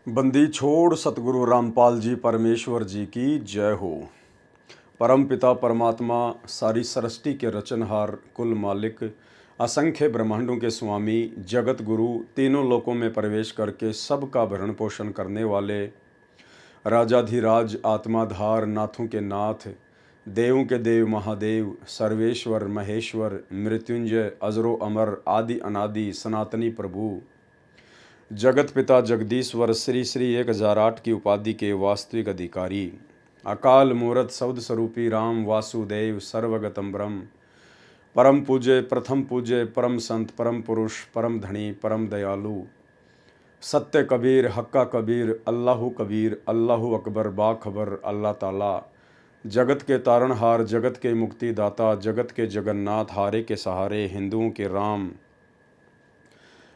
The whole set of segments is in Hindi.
बंदी छोड़ सतगुरु रामपाल जी परमेश्वर जी की जय हो। परम पिता परमात्मा सारी सृष्टि के रचनहार कुल मालिक असंख्य ब्रह्मांडों के स्वामी जगत गुरु तीनों लोकों में प्रवेश करके सबका भरण पोषण करने वाले राजाधिराज आत्माधार नाथों के नाथ देवों के देव महादेव सर्वेश्वर महेश्वर मृत्युंजय अजरो अमर आदि अनादि सनातनी प्रभु जगत पिता जगदीश्वर श्री श्री 1008 की उपाधि के वास्तविक अधिकारी अकाल मूर्त शब्द स्वरूपी राम वासुदेव सर्वगतम ब्रह्म परम पूज्य प्रथम पूज्य परम संत परम पुरुष परम धनी परम दयालु सत्य कबीर हक्का कबीर अल्लाहु कबीर अल्लाहु अकबर बाखबर अल्लाह ताला जगत के तारणहार जगत के मुक्तिदाता जगत के जगन्नाथ हारे के सहारे हिंदुओं के राम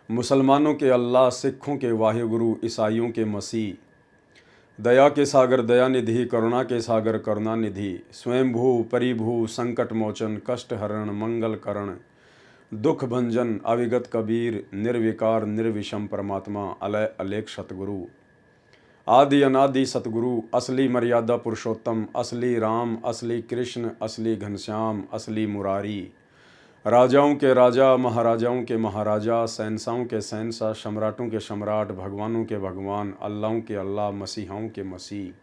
मुसलमानों के अल्लाह सिखों के वाहिगुरु ईसाइयों के मसीह दया के सागर दयानिधि करुणा के सागर करुणानिधि स्वयंभू परिभू संकट मोचन कष्ट हरण मंगल करण दुख भंजन अविगत कबीर निर्विकार निर्विषम परमात्मा अलय अलेख सतगुरु आदि अनादि सतगुरु असली मर्यादा पुरुषोत्तम असली राम असली कृष्ण असली घनश्याम असली मुरारी राजाओं के राजा महाराजाओं के महाराजा शहंशाहों के शहंशाह सम्राटों के सम्राट भगवानों के भगवान अल्लाहों के अल्लाह मसीहाओं के मसीह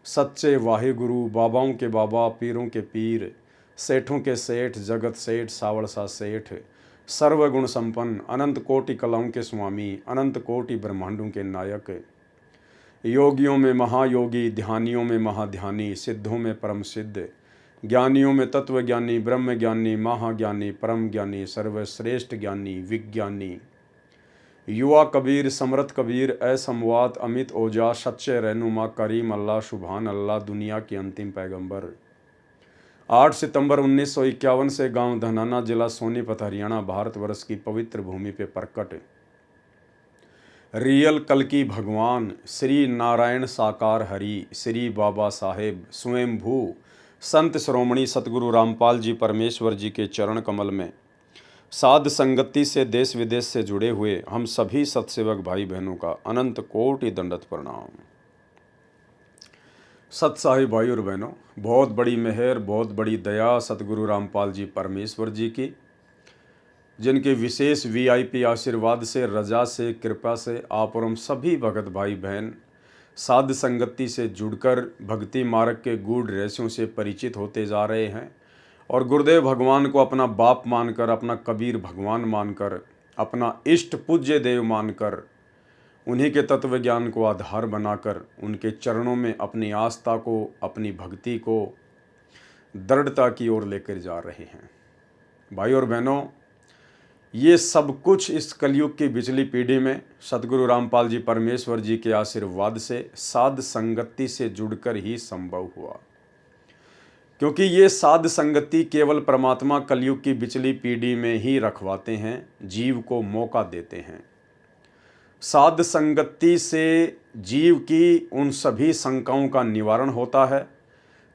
सच्चे वाहिगुरु बाबाओं के बाबा पीरों के पीर सेठों के सेठ जगत सेठ सावड़सा सेठ सर्वगुण संपन्न अनंत कोटि कलाओं के स्वामी अनंत कोटि ब्रह्मांडों के नायक योगियों में महायोगी ध्यानियों में महाध्यानी सिद्धों में परम सिद्ध ज्ञानियों में तत्वज्ञानी ब्रह्म ज्ञानी महाज्ञानी परम ज्ञानी सर्वश्रेष्ठ ज्ञानी विज्ञानी युवा कबीर समरथ कबीर असमवात अमित ओजा सच्चे रहनुमा करीम अल्लाह सुभान अल्लाह दुनिया के अंतिम पैगंबर 8 सितंबर 1951 से गांव धनाना जिला सोनीपत हरियाणा भारतवर्ष की पवित्र भूमि पे प्रकट रियल कल्कि भगवान श्री नारायण साकार हरि श्री बाबा साहेब स्वयंभू संत श्रोमणी सतगुरु रामपाल जी परमेश्वर जी के चरण कमल में साध संगति से देश विदेश से जुड़े हुए हम सभी सत्सेवक भाई बहनों का अनंत कोटि दंडवत प्रणाम। सत्साही भाई और बहनों, बहुत बड़ी मेहर बहुत बड़ी दया सतगुरु रामपाल जी परमेश्वर जी की, जिनके विशेष वीआईपी आशीर्वाद से रजा से कृपा से आप और हम सभी भगत भाई बहन साध संगति से जुड़कर भक्ति मार्ग के गूढ़ रहस्यों से परिचित होते जा रहे हैं और गुरुदेव भगवान को अपना बाप मानकर अपना कबीर भगवान मानकर अपना इष्ट पूज्य देव मानकर उन्हीं के तत्व ज्ञान को आधार बनाकर उनके चरणों में अपनी आस्था को अपनी भक्ति को दृढ़ता की ओर लेकर जा रहे हैं। भाई और बहनों, ये सब कुछ इस कलयुग की बिचली पीढ़ी में सतगुरु रामपाल जी परमेश्वर जी के आशीर्वाद से साध संगति से जुड़कर ही संभव हुआ, क्योंकि ये साध संगति केवल परमात्मा कलयुग की बिचली पीढ़ी में ही रखवाते हैं, जीव को मौका देते हैं। साध संगति से जीव की उन सभी शंकाओं का निवारण होता है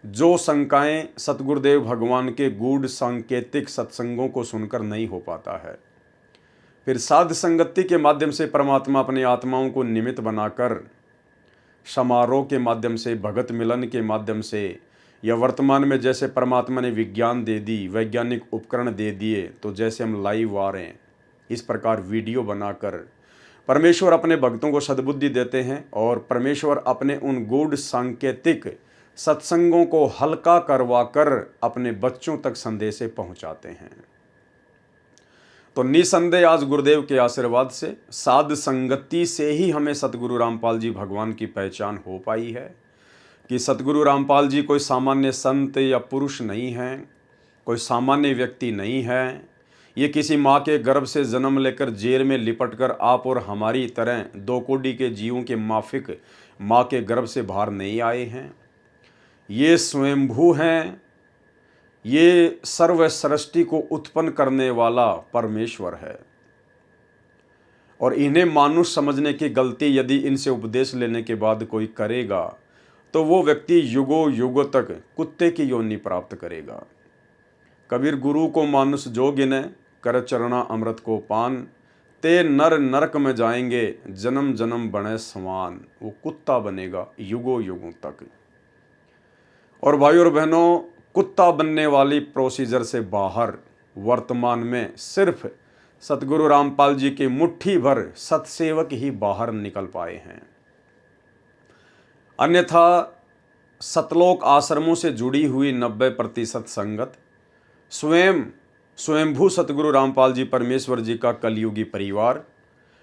जो शंकाएं सतगुरुदेव भगवान के गूढ़ सांकेतिक सत्संगों को सुनकर नहीं हो पाता है। फिर साध संगति के माध्यम से परमात्मा अपनी आत्माओं को निमित्त बनाकर समारोह के माध्यम से भगत मिलन के माध्यम से या वर्तमान में जैसे परमात्मा ने विज्ञान दे दी वैज्ञानिक उपकरण दे दिए, तो जैसे हम लाइव आ रहे हैं इस प्रकार वीडियो बनाकर परमेश्वर अपने भक्तों को सद्बुद्धि देते हैं और परमेश्वर अपने उन गूढ़ सांकेतिक सत्संगों को हल्का करवाकर अपने बच्चों तक संदेशे पहुंचाते हैं। तो निसंदेह आज गुरुदेव के आशीर्वाद से साध संगति से ही हमें सतगुरु रामपाल जी भगवान की पहचान हो पाई है कि सतगुरु रामपाल जी कोई सामान्य संत या पुरुष नहीं हैं, कोई सामान्य व्यक्ति नहीं है। ये किसी माँ के गर्भ से जन्म लेकर जेल में लिपटकर आप और हमारी तरह 2 कोटि के जीवों के माफिक माँ के गर्भ से बाहर नहीं आए हैं। ये स्वयंभू हैं, ये सर्व सृष्टि को उत्पन्न करने वाला परमेश्वर है। और इन्हें मानुष समझने की गलती यदि इनसे उपदेश लेने के बाद कोई करेगा तो वो व्यक्ति युगों युगों तक कुत्ते की योनि प्राप्त करेगा। कबीर गुरु को मानुष जो गिने कर चरणा अमृत को पान ते नर नरक में जाएंगे, जन्म जन्म बने समान। वो कुत्ता बनेगा युगों युगों तक। और भाई और बहनों, कुत्ता बनने वाली प्रोसीजर से बाहर वर्तमान में सिर्फ सतगुरु रामपाल जी के मुट्ठी भर सतसेवक ही बाहर निकल पाए हैं। अन्यथा सतलोक आश्रमों से जुड़ी हुई 90% संगत, स्वयंभू सतगुरु रामपाल जी परमेश्वर जी का कलयुगी परिवार,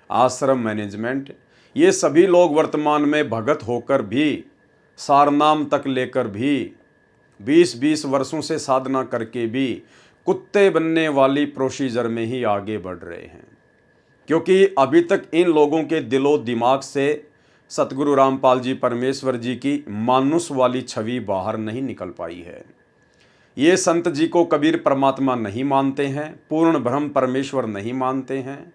आश्रम मैनेजमेंट, ये सभी लोग वर्तमान में भगत होकर भी, सारनाम तक लेकर भी, 20-20 वर्षों से साधना करके भी कुत्ते बनने वाली प्रोसीजर में ही आगे बढ़ रहे हैं। क्योंकि अभी तक इन लोगों के दिलो दिमाग से सतगुरु रामपाल जी परमेश्वर जी की मानुष वाली छवि बाहर नहीं निकल पाई है। ये संत जी को कबीर परमात्मा नहीं मानते हैं, पूर्ण ब्रह्म परमेश्वर नहीं मानते हैं।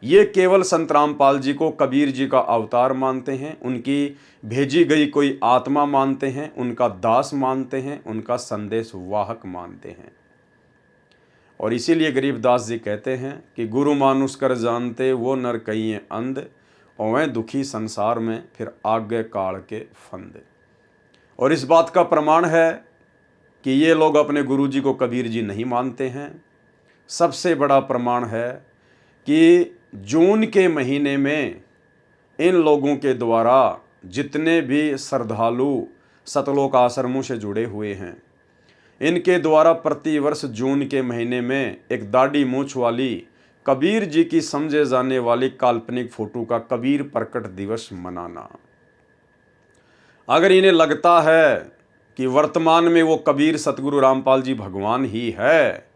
ये केवल संत रामपाल जी को कबीर जी का अवतार मानते हैं, उनकी भेजी गई कोई आत्मा मानते हैं, उनका दास मानते हैं, उनका संदेश वाहक मानते हैं। और इसीलिए गरीबदास जी कहते हैं कि गुरु मानुष कर जानते वो नर कहिए अंध, और वह दुखी संसार में फिर आगे काल के फंद। और इस बात का प्रमाण है कि ये लोग अपने गुरु जी को कबीर जी नहीं मानते हैं। सबसे बड़ा प्रमाण है कि जून के महीने में इन लोगों के द्वारा जितने भी श्रद्धालु सतलोक आश्रमों से जुड़े हुए हैं, इनके द्वारा प्रतिवर्ष जून के महीने में एक दाढ़ी मूंछ वाली कबीर जी की समझे जाने वाली काल्पनिक फोटो का कबीर प्रकट दिवस मनाना। अगर इन्हें लगता है कि वर्तमान में वो कबीर सतगुरु रामपाल जी भगवान ही है,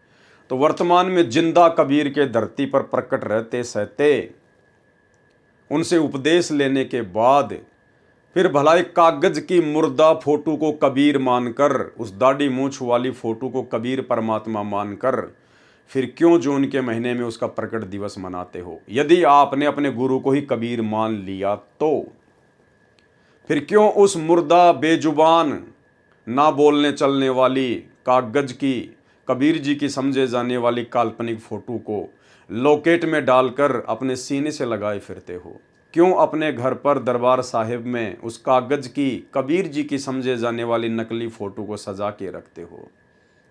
तो वर्तमान में जिंदा कबीर के धरती पर प्रकट रहते सहते उनसे उपदेश लेने के बाद फिर भला एक कागज की मुर्दा फोटो को कबीर मानकर, उस दाढ़ी मूंछ वाली फोटो को कबीर परमात्मा मानकर, फिर क्यों जून के महीने में उसका प्रकट दिवस मनाते हो? यदि आपने अपने गुरु को ही कबीर मान लिया तो फिर क्यों उस मुर्दा बेजुबान ना बोलने चलने वाली कागज की कबीर जी की समझे जाने वाली काल्पनिक फोटो को लॉकेट में डालकर अपने सीने से लगाए फिरते हो? क्यों अपने घर पर दरबार साहिब में उस कागज की कबीर जी की समझे जाने वाली नकली फोटो को सजा के रखते हो?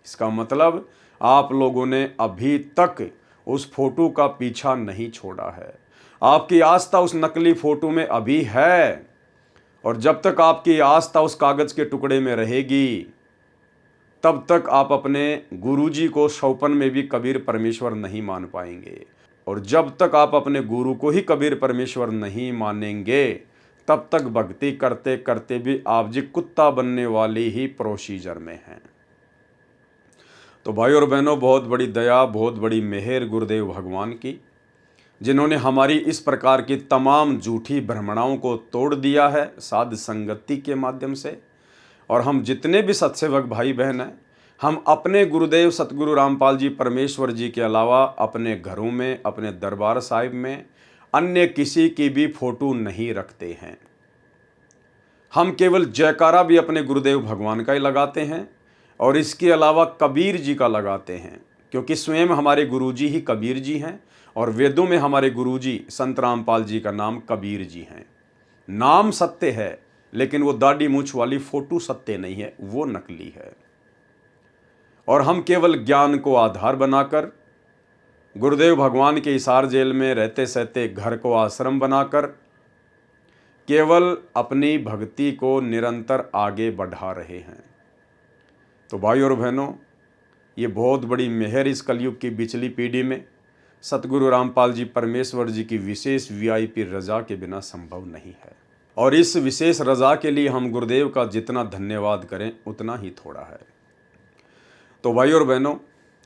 इसका मतलब आप लोगों ने अभी तक उस फोटो का पीछा नहीं छोड़ा है। आपकी आस्था उस नकली फोटो में अभी है, और जब तक आपकी आस्था उस कागज के टुकड़े में रहेगी, तब तक आप अपने गुरुजी को सौपन में भी कबीर परमेश्वर नहीं मान पाएंगे। और जब तक आप अपने गुरु को ही कबीर परमेश्वर नहीं मानेंगे, तब तक भक्ति करते करते भी आप जी कुत्ता बनने वाली ही प्रोसीजर में हैं। तो भाई और बहनों, बहुत बड़ी दया, बहुत बड़ी मेहर गुरुदेव भगवान की, जिन्होंने हमारी इस प्रकार की तमाम झूठी भ्रमणाओं को तोड़ दिया है साध संगति के माध्यम से। और हम जितने भी सत्सेवक भाई बहन हैं, हम अपने गुरुदेव सतगुरु रामपाल जी परमेश्वर जी के अलावा अपने घरों में, अपने दरबार साहिब में अन्य किसी की भी फोटो नहीं रखते हैं। हम केवल जयकारा भी अपने गुरुदेव भगवान का ही लगाते हैं, और इसके अलावा कबीर जी का लगाते हैं, क्योंकि स्वयं हमारे गुरुजी ही कबीर जी हैं, और वेदों में हमारे गुरुजी संत रामपाल जी का नाम कबीर जी हैं। नाम सत्य है, लेकिन वो दाढ़ी मूंछ वाली फोटो सत्य नहीं है, वो नकली है। और हम केवल ज्ञान को आधार बनाकर, गुरुदेव भगवान के हिसार जेल में रहते सहते घर को आश्रम बनाकर केवल अपनी भक्ति को निरंतर आगे बढ़ा रहे हैं। तो भाई और बहनों, ये बहुत बड़ी मेहर इस कलयुग की बिचली पीढ़ी में सतगुरु रामपाल जी परमेश्वर जी की विशेष वीआईपी रजा के बिना संभव नहीं है। और इस विशेष रजा के लिए हम गुरुदेव का जितना धन्यवाद करें उतना ही थोड़ा है। तो भाई और बहनों,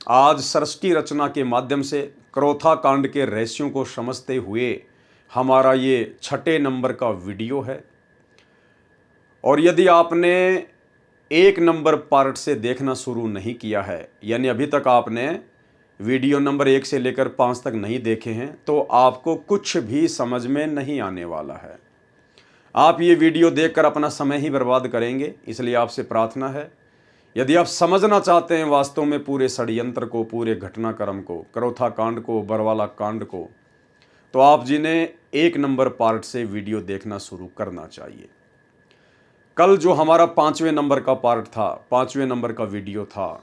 आज सृष्टि रचना के माध्यम से क्रोथा कांड के रहस्यों को समझते हुए हमारा ये 6 नंबर का वीडियो है। और यदि आपने 1 नंबर पार्ट से देखना शुरू नहीं किया है, यानी अभी तक आपने वीडियो नंबर 1 से लेकर 5 तक नहीं देखे हैं, तो आपको कुछ भी समझ में नहीं आने वाला है। आप ये वीडियो देखकर अपना समय ही बर्बाद करेंगे। इसलिए आपसे प्रार्थना है, यदि आप समझना चाहते हैं वास्तव में पूरे षड्यंत्र को, पूरे घटनाक्रम को, क्रोथा कांड को, बरवाला कांड को, तो आप जी ने 1 नंबर पार्ट से वीडियो देखना शुरू करना चाहिए। कल जो हमारा 5वें नंबर का पार्ट था, 5वें नंबर का वीडियो था,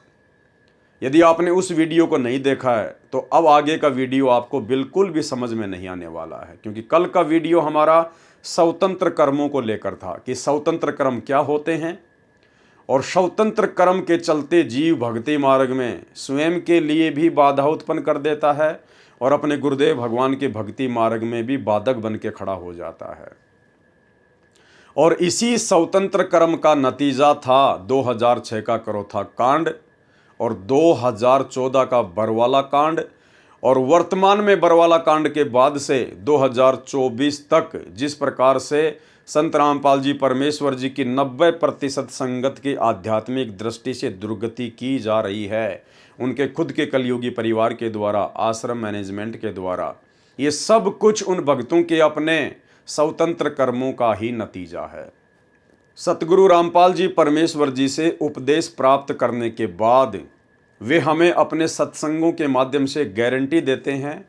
यदि आपने उस वीडियो को नहीं देखा है तो अब आगे का वीडियो आपको बिल्कुल भी समझ में नहीं आने वाला है, क्योंकि कल का वीडियो हमारा स्वतंत्र कर्मों को लेकर था कि स्वतंत्र कर्म क्या होते हैं और स्वतंत्र कर्म के चलते जीव भक्ति मार्ग में स्वयं के लिए भी बाधा उत्पन्न कर देता है और अपने गुरुदेव भगवान के भक्ति मार्ग में भी बाधक बन के खड़ा हो जाता है। और इसी स्वतंत्र कर्म का नतीजा था 2006 का करोथा कांड और 2014 का बरवाला कांड, और वर्तमान में बरवाला कांड के बाद से 2024 तक जिस प्रकार से संत रामपाल जी परमेश्वर जी की 90% संगत की आध्यात्मिक दृष्टि से दुर्गति की जा रही है, उनके खुद के कलयुगी परिवार के द्वारा, आश्रम मैनेजमेंट के द्वारा, ये सब कुछ उन भक्तों के अपने स्वतंत्र कर्मों का ही नतीजा है। सतगुरु रामपाल जी परमेश्वर जी से उपदेश प्राप्त करने के बाद वे हमें अपने सत्संगों के माध्यम से गारंटी देते हैं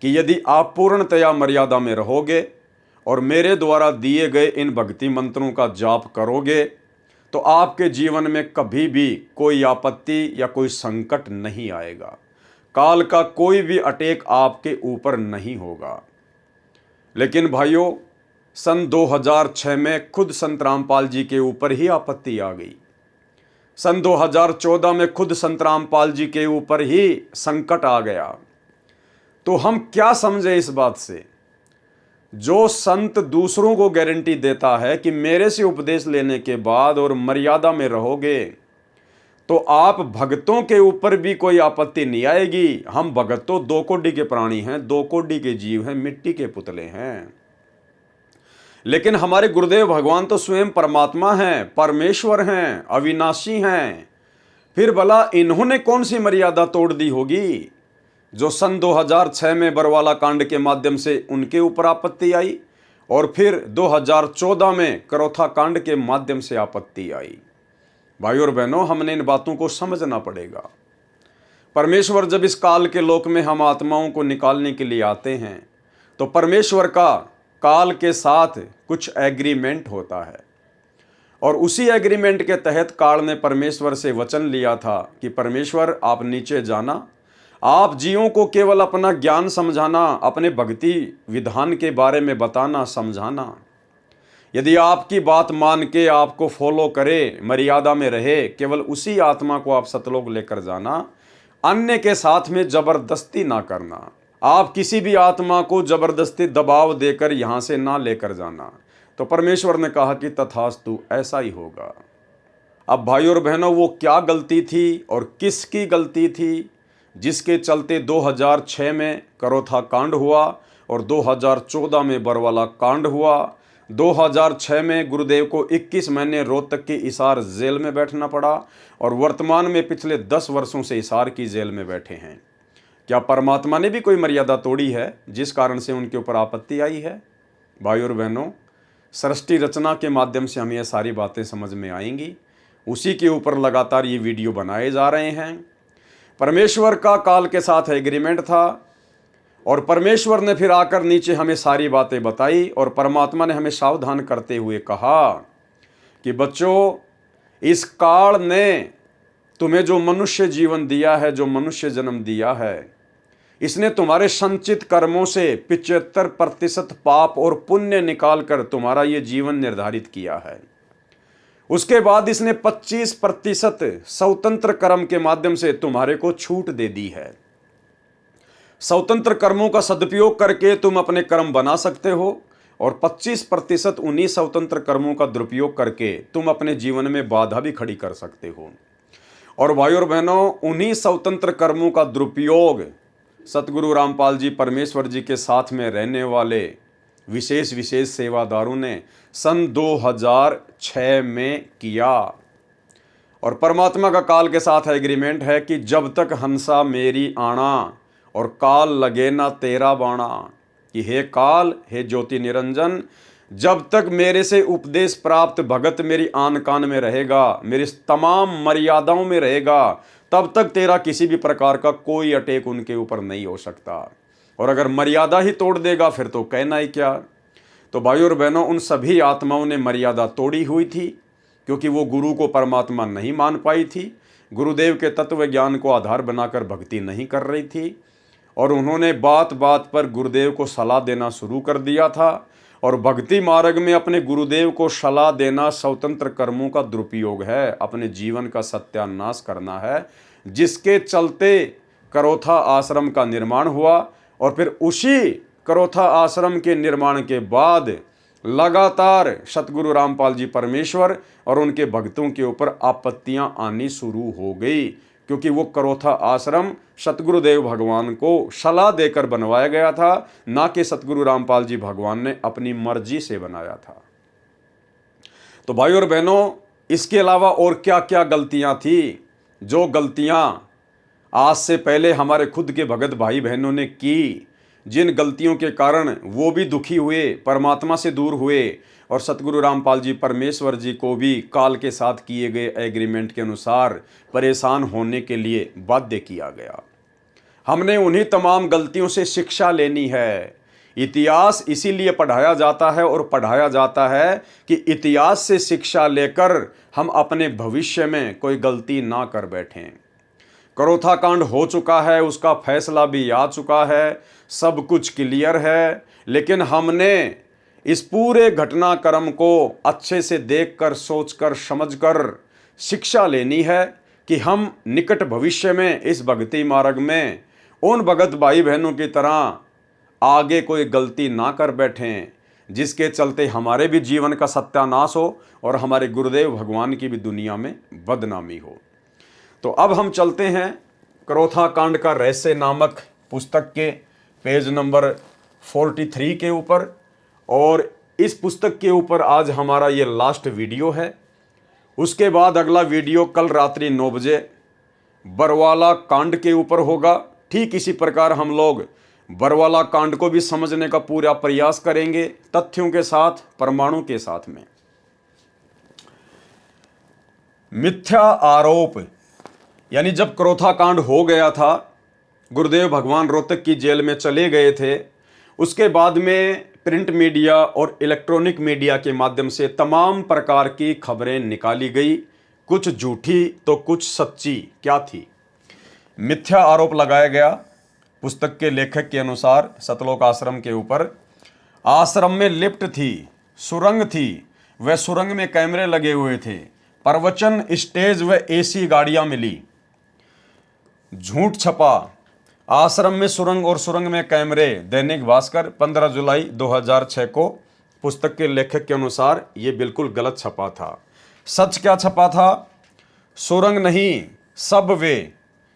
कि यदि आप पूर्णतया मर्यादा में रहोगे और मेरे द्वारा दिए गए इन भक्ति मंत्रों का जाप करोगे तो आपके जीवन में कभी भी कोई आपत्ति या कोई संकट नहीं आएगा, काल का कोई भी अटैक आपके ऊपर नहीं होगा। लेकिन भाइयों, सन 2006 में खुद संत रामपाल जी के ऊपर ही आपत्ति आ गई। सन 2014 में खुद संत रामपाल जी के ऊपर ही संकट आ गया। तो हम क्या समझे इस बात से? जो संत दूसरों को गारंटी देता है कि मेरे से उपदेश लेने के बाद और मर्यादा में रहोगे तो आप भक्तों के ऊपर भी कोई आपत्ति नहीं आएगी। हम भगत तो 2 कोटि के प्राणी हैं, 2 कोटि के जीव हैं, मिट्टी के पुतले हैं। लेकिन हमारे गुरुदेव भगवान तो स्वयं परमात्मा हैं, परमेश्वर हैं, अविनाशी हैं। फिर भला इन्होंने कौन सी मर्यादा तोड़ दी होगी जो सन 2006 में बरवाला कांड के माध्यम से उनके ऊपर आपत्ति आई और फिर 2014 में करोथा कांड के माध्यम से आपत्ति आई। भाई और बहनों, हमने इन बातों को समझना पड़ेगा। परमेश्वर जब इस काल के लोक में हम आत्माओं को निकालने के लिए आते हैं तो परमेश्वर का काल के साथ कुछ एग्रीमेंट होता है, और उसी एग्रीमेंट के तहत काल ने परमेश्वर से वचन लिया था कि परमेश्वर आप नीचे जाना, आप जीवों को केवल अपना ज्ञान समझाना, अपने भक्ति विधान के बारे में बताना, समझाना। यदि आपकी बात मान के आपको फॉलो करे, मर्यादा में रहे, केवल उसी आत्मा को आप सतलोक लेकर जाना, अन्य के साथ में जबरदस्ती ना करना। आप किसी भी आत्मा को जबरदस्ती दबाव देकर यहां से ना लेकर जाना। तो परमेश्वर ने कहा कि तथास्तु, ऐसा ही होगा। अब भाई और बहनों, वो क्या गलती थी और किसकी गलती थी जिसके चलते 2006 में करोथा कांड हुआ और 2014 में बरवाला कांड हुआ। 2006 में गुरुदेव को 21 महीने रोहतक की हिसार जेल में बैठना पड़ा और वर्तमान में पिछले 10 वर्षों से हिसार की जेल में बैठे हैं। क्या परमात्मा ने भी कोई मर्यादा तोड़ी है जिस कारण से उनके ऊपर आपत्ति आई है? भाई और बहनों, सृष्टि रचना के माध्यम से हमें ये सारी बातें समझ में आएंगी। उसी के ऊपर लगातार ये वीडियो बनाए जा रहे हैं। परमेश्वर का काल के साथ एग्रीमेंट था और परमेश्वर ने फिर आकर नीचे हमें सारी बातें बताई और परमात्मा ने हमें सावधान करते हुए कहा कि बच्चों, इस काल ने तुम्हें जो मनुष्य जीवन दिया है, जो मनुष्य जन्म दिया है, इसने तुम्हारे संचित कर्मों से 75% पाप और पुण्य निकालकर तुम्हारा ये जीवन निर्धारित किया है। उसके बाद इसने 25% स्वतंत्र कर्म के माध्यम से तुम्हारे को छूट दे दी है। स्वतंत्र कर्मों का सदुपयोग करके तुम अपने कर्म बना सकते हो और 25% उन्हीं स्वतंत्र कर्मों का दुरुपयोग करके तुम अपने जीवन में बाधा भी खड़ी कर सकते हो। और भाई और बहनों, उन्हीं स्वतंत्र कर्मों का दुरुपयोग सतगुरु रामपाल जी परमेश्वर जी के साथ में रहने वाले विशेष सेवादारों ने सन 2006 में किया। और परमात्मा का काल के साथ एग्रीमेंट है कि जब तक हंसा मेरी आना और काल लगे ना तेरा बाणा, कि हे काल, हे ज्योति निरंजन, जब तक मेरे से उपदेश प्राप्त भगत मेरी आन कान में रहेगा, मेरी तमाम मर्यादाओं में रहेगा, तब तक तेरा किसी भी प्रकार का कोई अटैक उनके ऊपर नहीं हो सकता। और अगर मर्यादा ही तोड़ देगा फिर तो कहना ही क्या। तो भाइयों और बहनों, उन सभी आत्माओं ने मर्यादा तोड़ी हुई थी, क्योंकि वो गुरु को परमात्मा नहीं मान पाई थी, गुरुदेव के तत्व ज्ञान को आधार बनाकर भक्ति नहीं कर रही थी, और उन्होंने बात बात पर गुरुदेव को सलाह देना शुरू कर दिया था। और भक्ति मार्ग में अपने गुरुदेव को सलाह देना स्वतंत्र कर्मों का दुरुपयोग है, अपने जीवन का सत्यानाश करना है, जिसके चलते करोथा आश्रम का निर्माण हुआ। और फिर उसी करोथा आश्रम के निर्माण के बाद लगातार सतगुरु रामपाल जी परमेश्वर और उनके भक्तों के ऊपर आपत्तियां आनी शुरू हो गई, क्योंकि वो करोथा आश्रम सतगुरुदेव भगवान को सलाह देकर बनवाया गया था, ना कि सतगुरु रामपाल जी भगवान ने अपनी मर्जी से बनाया था। तो भाइयों और बहनों, इसके अलावा और क्या क्या गलतियां थी, जो गलतियां आज से पहले हमारे खुद के भगत भाई बहनों ने की, जिन गलतियों के कारण वो भी दुखी हुए, परमात्मा से दूर हुए, और सतगुरु रामपाल जी परमेश्वर जी को भी काल के साथ किए गए एग्रीमेंट के अनुसार परेशान होने के लिए बाध्य किया गया। हमने उन्हीं तमाम गलतियों से शिक्षा लेनी है। इतिहास इसीलिए पढ़ाया जाता है और पढ़ाया जाता है कि इतिहास से शिक्षा लेकर हम अपने भविष्य में कोई गलती ना कर बैठें। करोथा कांड हो चुका है, उसका फैसला भी आ चुका है, सब कुछ क्लियर है, लेकिन हमने इस पूरे घटनाक्रम को अच्छे से देखकर, सोचकर, समझकर शिक्षा लेनी है कि हम निकट भविष्य में इस भक्ति मार्ग में उन भगत भाई बहनों की तरह आगे कोई गलती ना कर बैठें, जिसके चलते हमारे भी जीवन का सत्यानाश हो और हमारे गुरुदेव भगवान की भी दुनिया में बदनामी हो। तो अब हम चलते हैं करोथा कांड का रहस्य नामक पुस्तक के पेज नंबर 43 के ऊपर, और इस पुस्तक के ऊपर आज हमारा ये लास्ट वीडियो है। उसके बाद अगला वीडियो कल रात्रि 9 बजे बरवाला कांड के ऊपर होगा। ठीक इसी प्रकार हम लोग बरवाला कांड को भी समझने का पूरा प्रयास करेंगे, तथ्यों के साथ, प्रमाणों के साथ में। मिथ्या आरोप, यानी जब करोथा कांड हो गया था, गुरुदेव भगवान रोहतक की जेल में चले गए थे, उसके बाद में प्रिंट मीडिया और इलेक्ट्रॉनिक मीडिया के माध्यम से तमाम प्रकार की खबरें निकाली गई, कुछ झूठी तो कुछ सच्ची। क्या थी? मिथ्या आरोप लगाया गया पुस्तक के लेखक के अनुसार सतलोक आश्रम के ऊपर। आश्रम में लिफ्ट थी, सुरंग थी, वह सुरंग में कैमरे लगे हुए थे, प्रवचन स्टेज व एसी गाड़ियां मिली। झूठ छपा, आश्रम में सुरंग और सुरंग में कैमरे। दैनिक भास्कर 15 जुलाई 2006 को पुस्तक के लेखक के अनुसार ये बिल्कुल गलत छपा था। सच क्या छपा था? सुरंग नहीं, सब वे,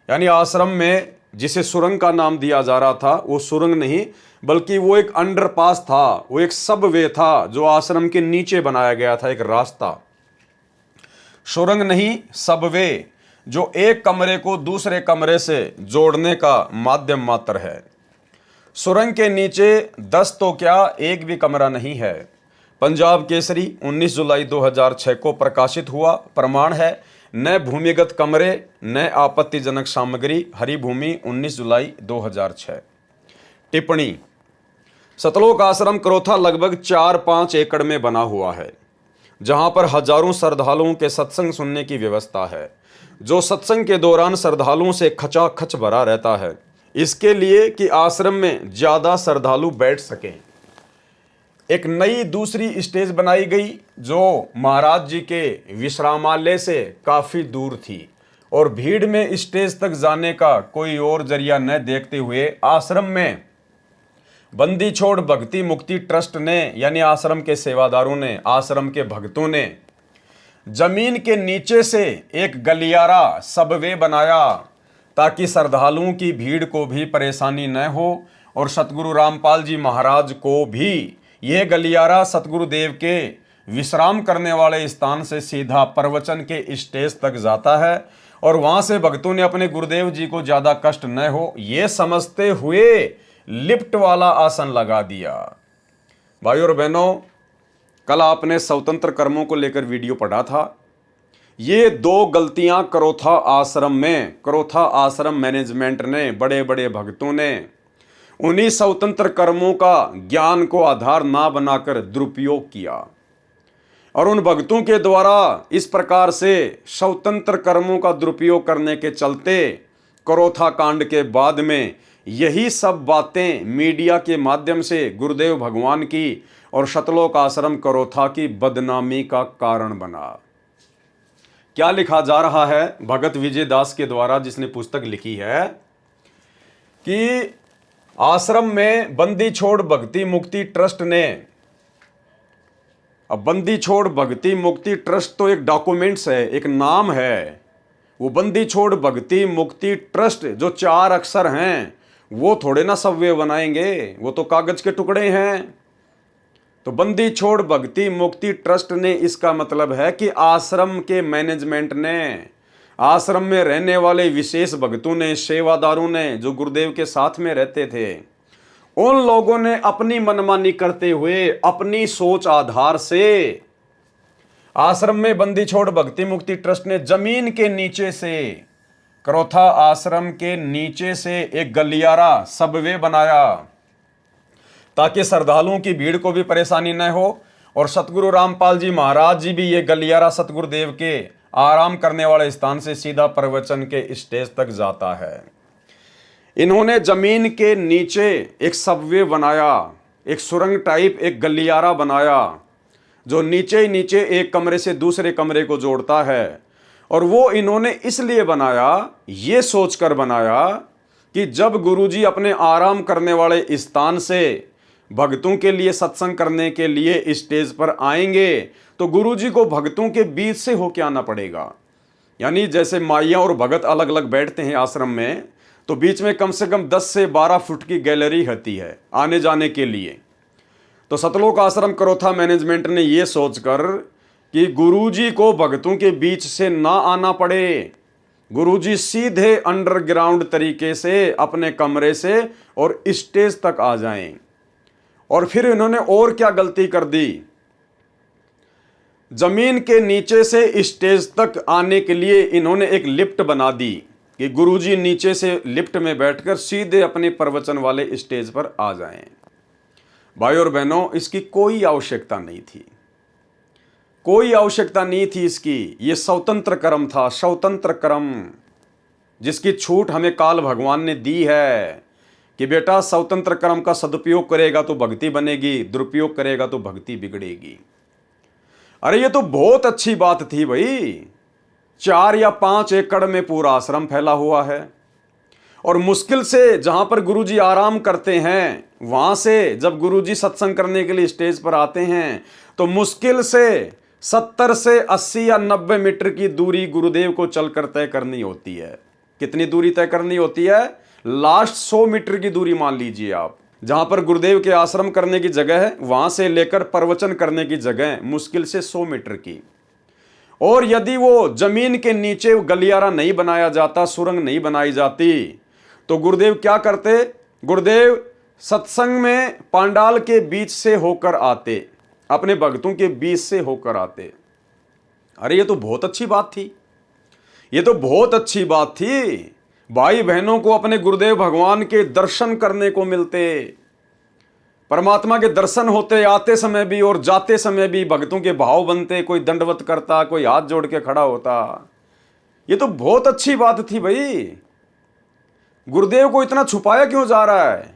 यानी आश्रम में जिसे सुरंग का नाम दिया जा रहा था, वो सुरंग नहीं बल्कि वो एक अंडरपास था, वो एक सब वे था जो आश्रम के नीचे बनाया गया था, एक रास्ता। सुरंग नहीं, सब वे, जो एक कमरे को दूसरे कमरे से जोड़ने का माध्यम मात्र है। सुरंग के नीचे 10 तो क्या, एक भी कमरा नहीं है। पंजाब केसरी 19 जुलाई 2006 को प्रकाशित हुआ। प्रमाण है, न भूमिगत कमरे न आपत्तिजनक सामग्री, हरी भूमि 19 जुलाई 2006। टिप्पणी, सतलोक आश्रम करोथा लगभग 4-5 एकड़ में बना हुआ है, जहां पर हजारों श्रद्धालुओं के सत्संग सुनने की व्यवस्था है, जो सत्संग के दौरान श्रद्धालुओं से खचाखच भरा रहता है, इसके लिए कि आश्रम में ज्यादा श्रद्धालु बैठ सकें। एक नई दूसरी स्टेज बनाई गई जो महाराज जी के विश्रामालय से काफी दूर थी, और भीड़ में स्टेज तक जाने का कोई और जरिया न देखते हुए आश्रम में बंदी छोड़ भक्ति मुक्ति ट्रस्ट ने, यानी आश्रम के सेवादारों ने, आश्रम के भक्तों ने जमीन के नीचे से एक गलियारा सबवे बनाया, ताकि श्रद्धालुओं की भीड़ को भी परेशानी न हो, और सतगुरु रामपाल जी महाराज को भी यह गलियारा सतगुरुदेव के विश्राम करने वाले स्थान से सीधा प्रवचन के स्टेज तक जाता है, और वहां से भक्तों ने अपने गुरुदेव जी को ज्यादा कष्ट न हो ये समझते हुए लिफ्ट वाला आसन लगा दिया। भाइयों और बहनों, कल आपने स्वतंत्र कर्मों को लेकर वीडियो पढ़ा था। ये 2 गलतियां करोथा आश्रम मैनेजमेंट ने, बड़े बड़े भक्तों ने, उन्हीं स्वतंत्र कर्मों का ज्ञान को आधार ना बनाकर दुरुपयोग किया और उन भक्तों के द्वारा इस प्रकार से स्वतंत्र कर्मों का दुरुपयोग करने के चलते करोथा कांड के बाद में यही सब बातें मीडिया के माध्यम से गुरुदेव भगवान की और सतलोक आश्रम करोथा की बदनामी का कारण बना। क्या लिखा जा रहा है भगत विजय दास के द्वारा, जिसने पुस्तक लिखी है कि आश्रम में बंदी छोड़ भक्ति मुक्ति ट्रस्ट ने, अब बंदी छोड़ भक्ति मुक्ति ट्रस्ट तो एक डॉक्यूमेंट्स है, एक नाम है। वो बंदी छोड़ भक्ति मुक्ति ट्रस्ट जो 4 अक्षर हैं वो थोड़े ना सव्य बनाएंगे, वो तो कागज के टुकड़े हैं। तो बंदी छोड़ भक्ति मुक्ति ट्रस्ट ने, इसका मतलब है कि आश्रम के मैनेजमेंट ने, आश्रम में रहने वाले विशेष भक्तों ने, सेवादारों ने, जो गुरुदेव के साथ में रहते थे, उन लोगों ने अपनी मनमानी करते हुए अपनी सोच आधार से आश्रम में बंदी छोड़ भक्ति मुक्ति ट्रस्ट ने जमीन के नीचे से, करोथा आश्रम के नीचे से एक गलियारा सबवे बनाया ताकि श्रद्धालुओं की भीड़ को भी परेशानी न हो। और सतगुरु रामपाल जी महाराज जी भी ये गलियारा सतगुरुदेव के आराम करने वाले स्थान से सीधा प्रवचन के स्टेज तक जाता है। इन्होंने जमीन के नीचे एक सबवे बनाया, एक सुरंग टाइप एक गलियारा बनाया जो नीचे ही नीचे एक कमरे से दूसरे कमरे को जोड़ता है। और वो इन्होंने इसलिए बनाया, ये सोचकर बनाया कि जब गुरुजी अपने आराम करने वाले स्थान से भक्तों के लिए सत्संग करने के लिए स्टेज पर आएंगे तो गुरुजी को भक्तों के बीच से होके आना पड़ेगा। यानी जैसे माइयाँ और भगत अलग अलग बैठते हैं आश्रम में, तो बीच में कम से कम 10 से 12 फुट की गैलरी होती है आने जाने के लिए। तो सतलोक आश्रम करोथा मैनेजमेंट ने यह सोचकर कि गुरुजी को भक्तों के बीच से ना आना पड़े, गुरुजी सीधे अंडरग्राउंड तरीके से अपने कमरे से और स्टेज तक आ जाएं। और फिर इन्होंने और क्या गलती कर दी, जमीन के नीचे से स्टेज तक आने के लिए इन्होंने एक लिफ्ट बना दी कि गुरुजी नीचे से लिफ्ट में बैठकर सीधे अपने प्रवचन वाले स्टेज पर आ जाएं। भाई और बहनों, इसकी कोई आवश्यकता नहीं थी, कोई आवश्यकता नहीं थी इसकी। ये स्वतंत्र कर्म था, स्वतंत्र कर्म, जिसकी छूट हमें काल भगवान ने दी है कि बेटा स्वतंत्र कर्म का सदुपयोग करेगा तो भक्ति बनेगी, दुरुपयोग करेगा तो भक्ति बिगड़ेगी। अरे ये तो बहुत अच्छी बात थी भाई, 4 या 5 एकड़ में पूरा आश्रम फैला हुआ है और मुश्किल से जहां पर गुरुजी आराम करते हैं वहां से जब गुरुजी सत्संग करने के लिए स्टेज पर आते हैं तो मुश्किल से 70 से 80 या 90 मीटर की दूरी गुरुदेव को चलकर तय करनी होती है। कितनी दूरी तय करनी होती है? लास्ट 100 मीटर की दूरी मान लीजिए आप, जहां पर गुरुदेव के आश्रम करने की जगह है वहां से लेकर प्रवचन करने की जगह मुश्किल से 100 मीटर की। और यदि वो जमीन के नीचे गलियारा नहीं बनाया जाता, सुरंग नहीं बनाई जाती, तो गुरुदेव क्या करते? गुरुदेव सत्संग में पांडाल के बीच से होकर आते, अपने भक्तों के बीच से होकर आते। अरे ये तो बहुत अच्छी बात थी, ये तो बहुत अच्छी बात थी। भाई बहनों को अपने गुरुदेव भगवान के दर्शन करने को मिलते, परमात्मा के दर्शन होते, आते समय भी और जाते समय भी भक्तों के भाव बनते, कोई दंडवत करता, कोई हाथ जोड़ के खड़ा होता। ये तो बहुत अच्छी बात थी भाई। गुरुदेव को इतना छुपाया क्यों जा रहा है?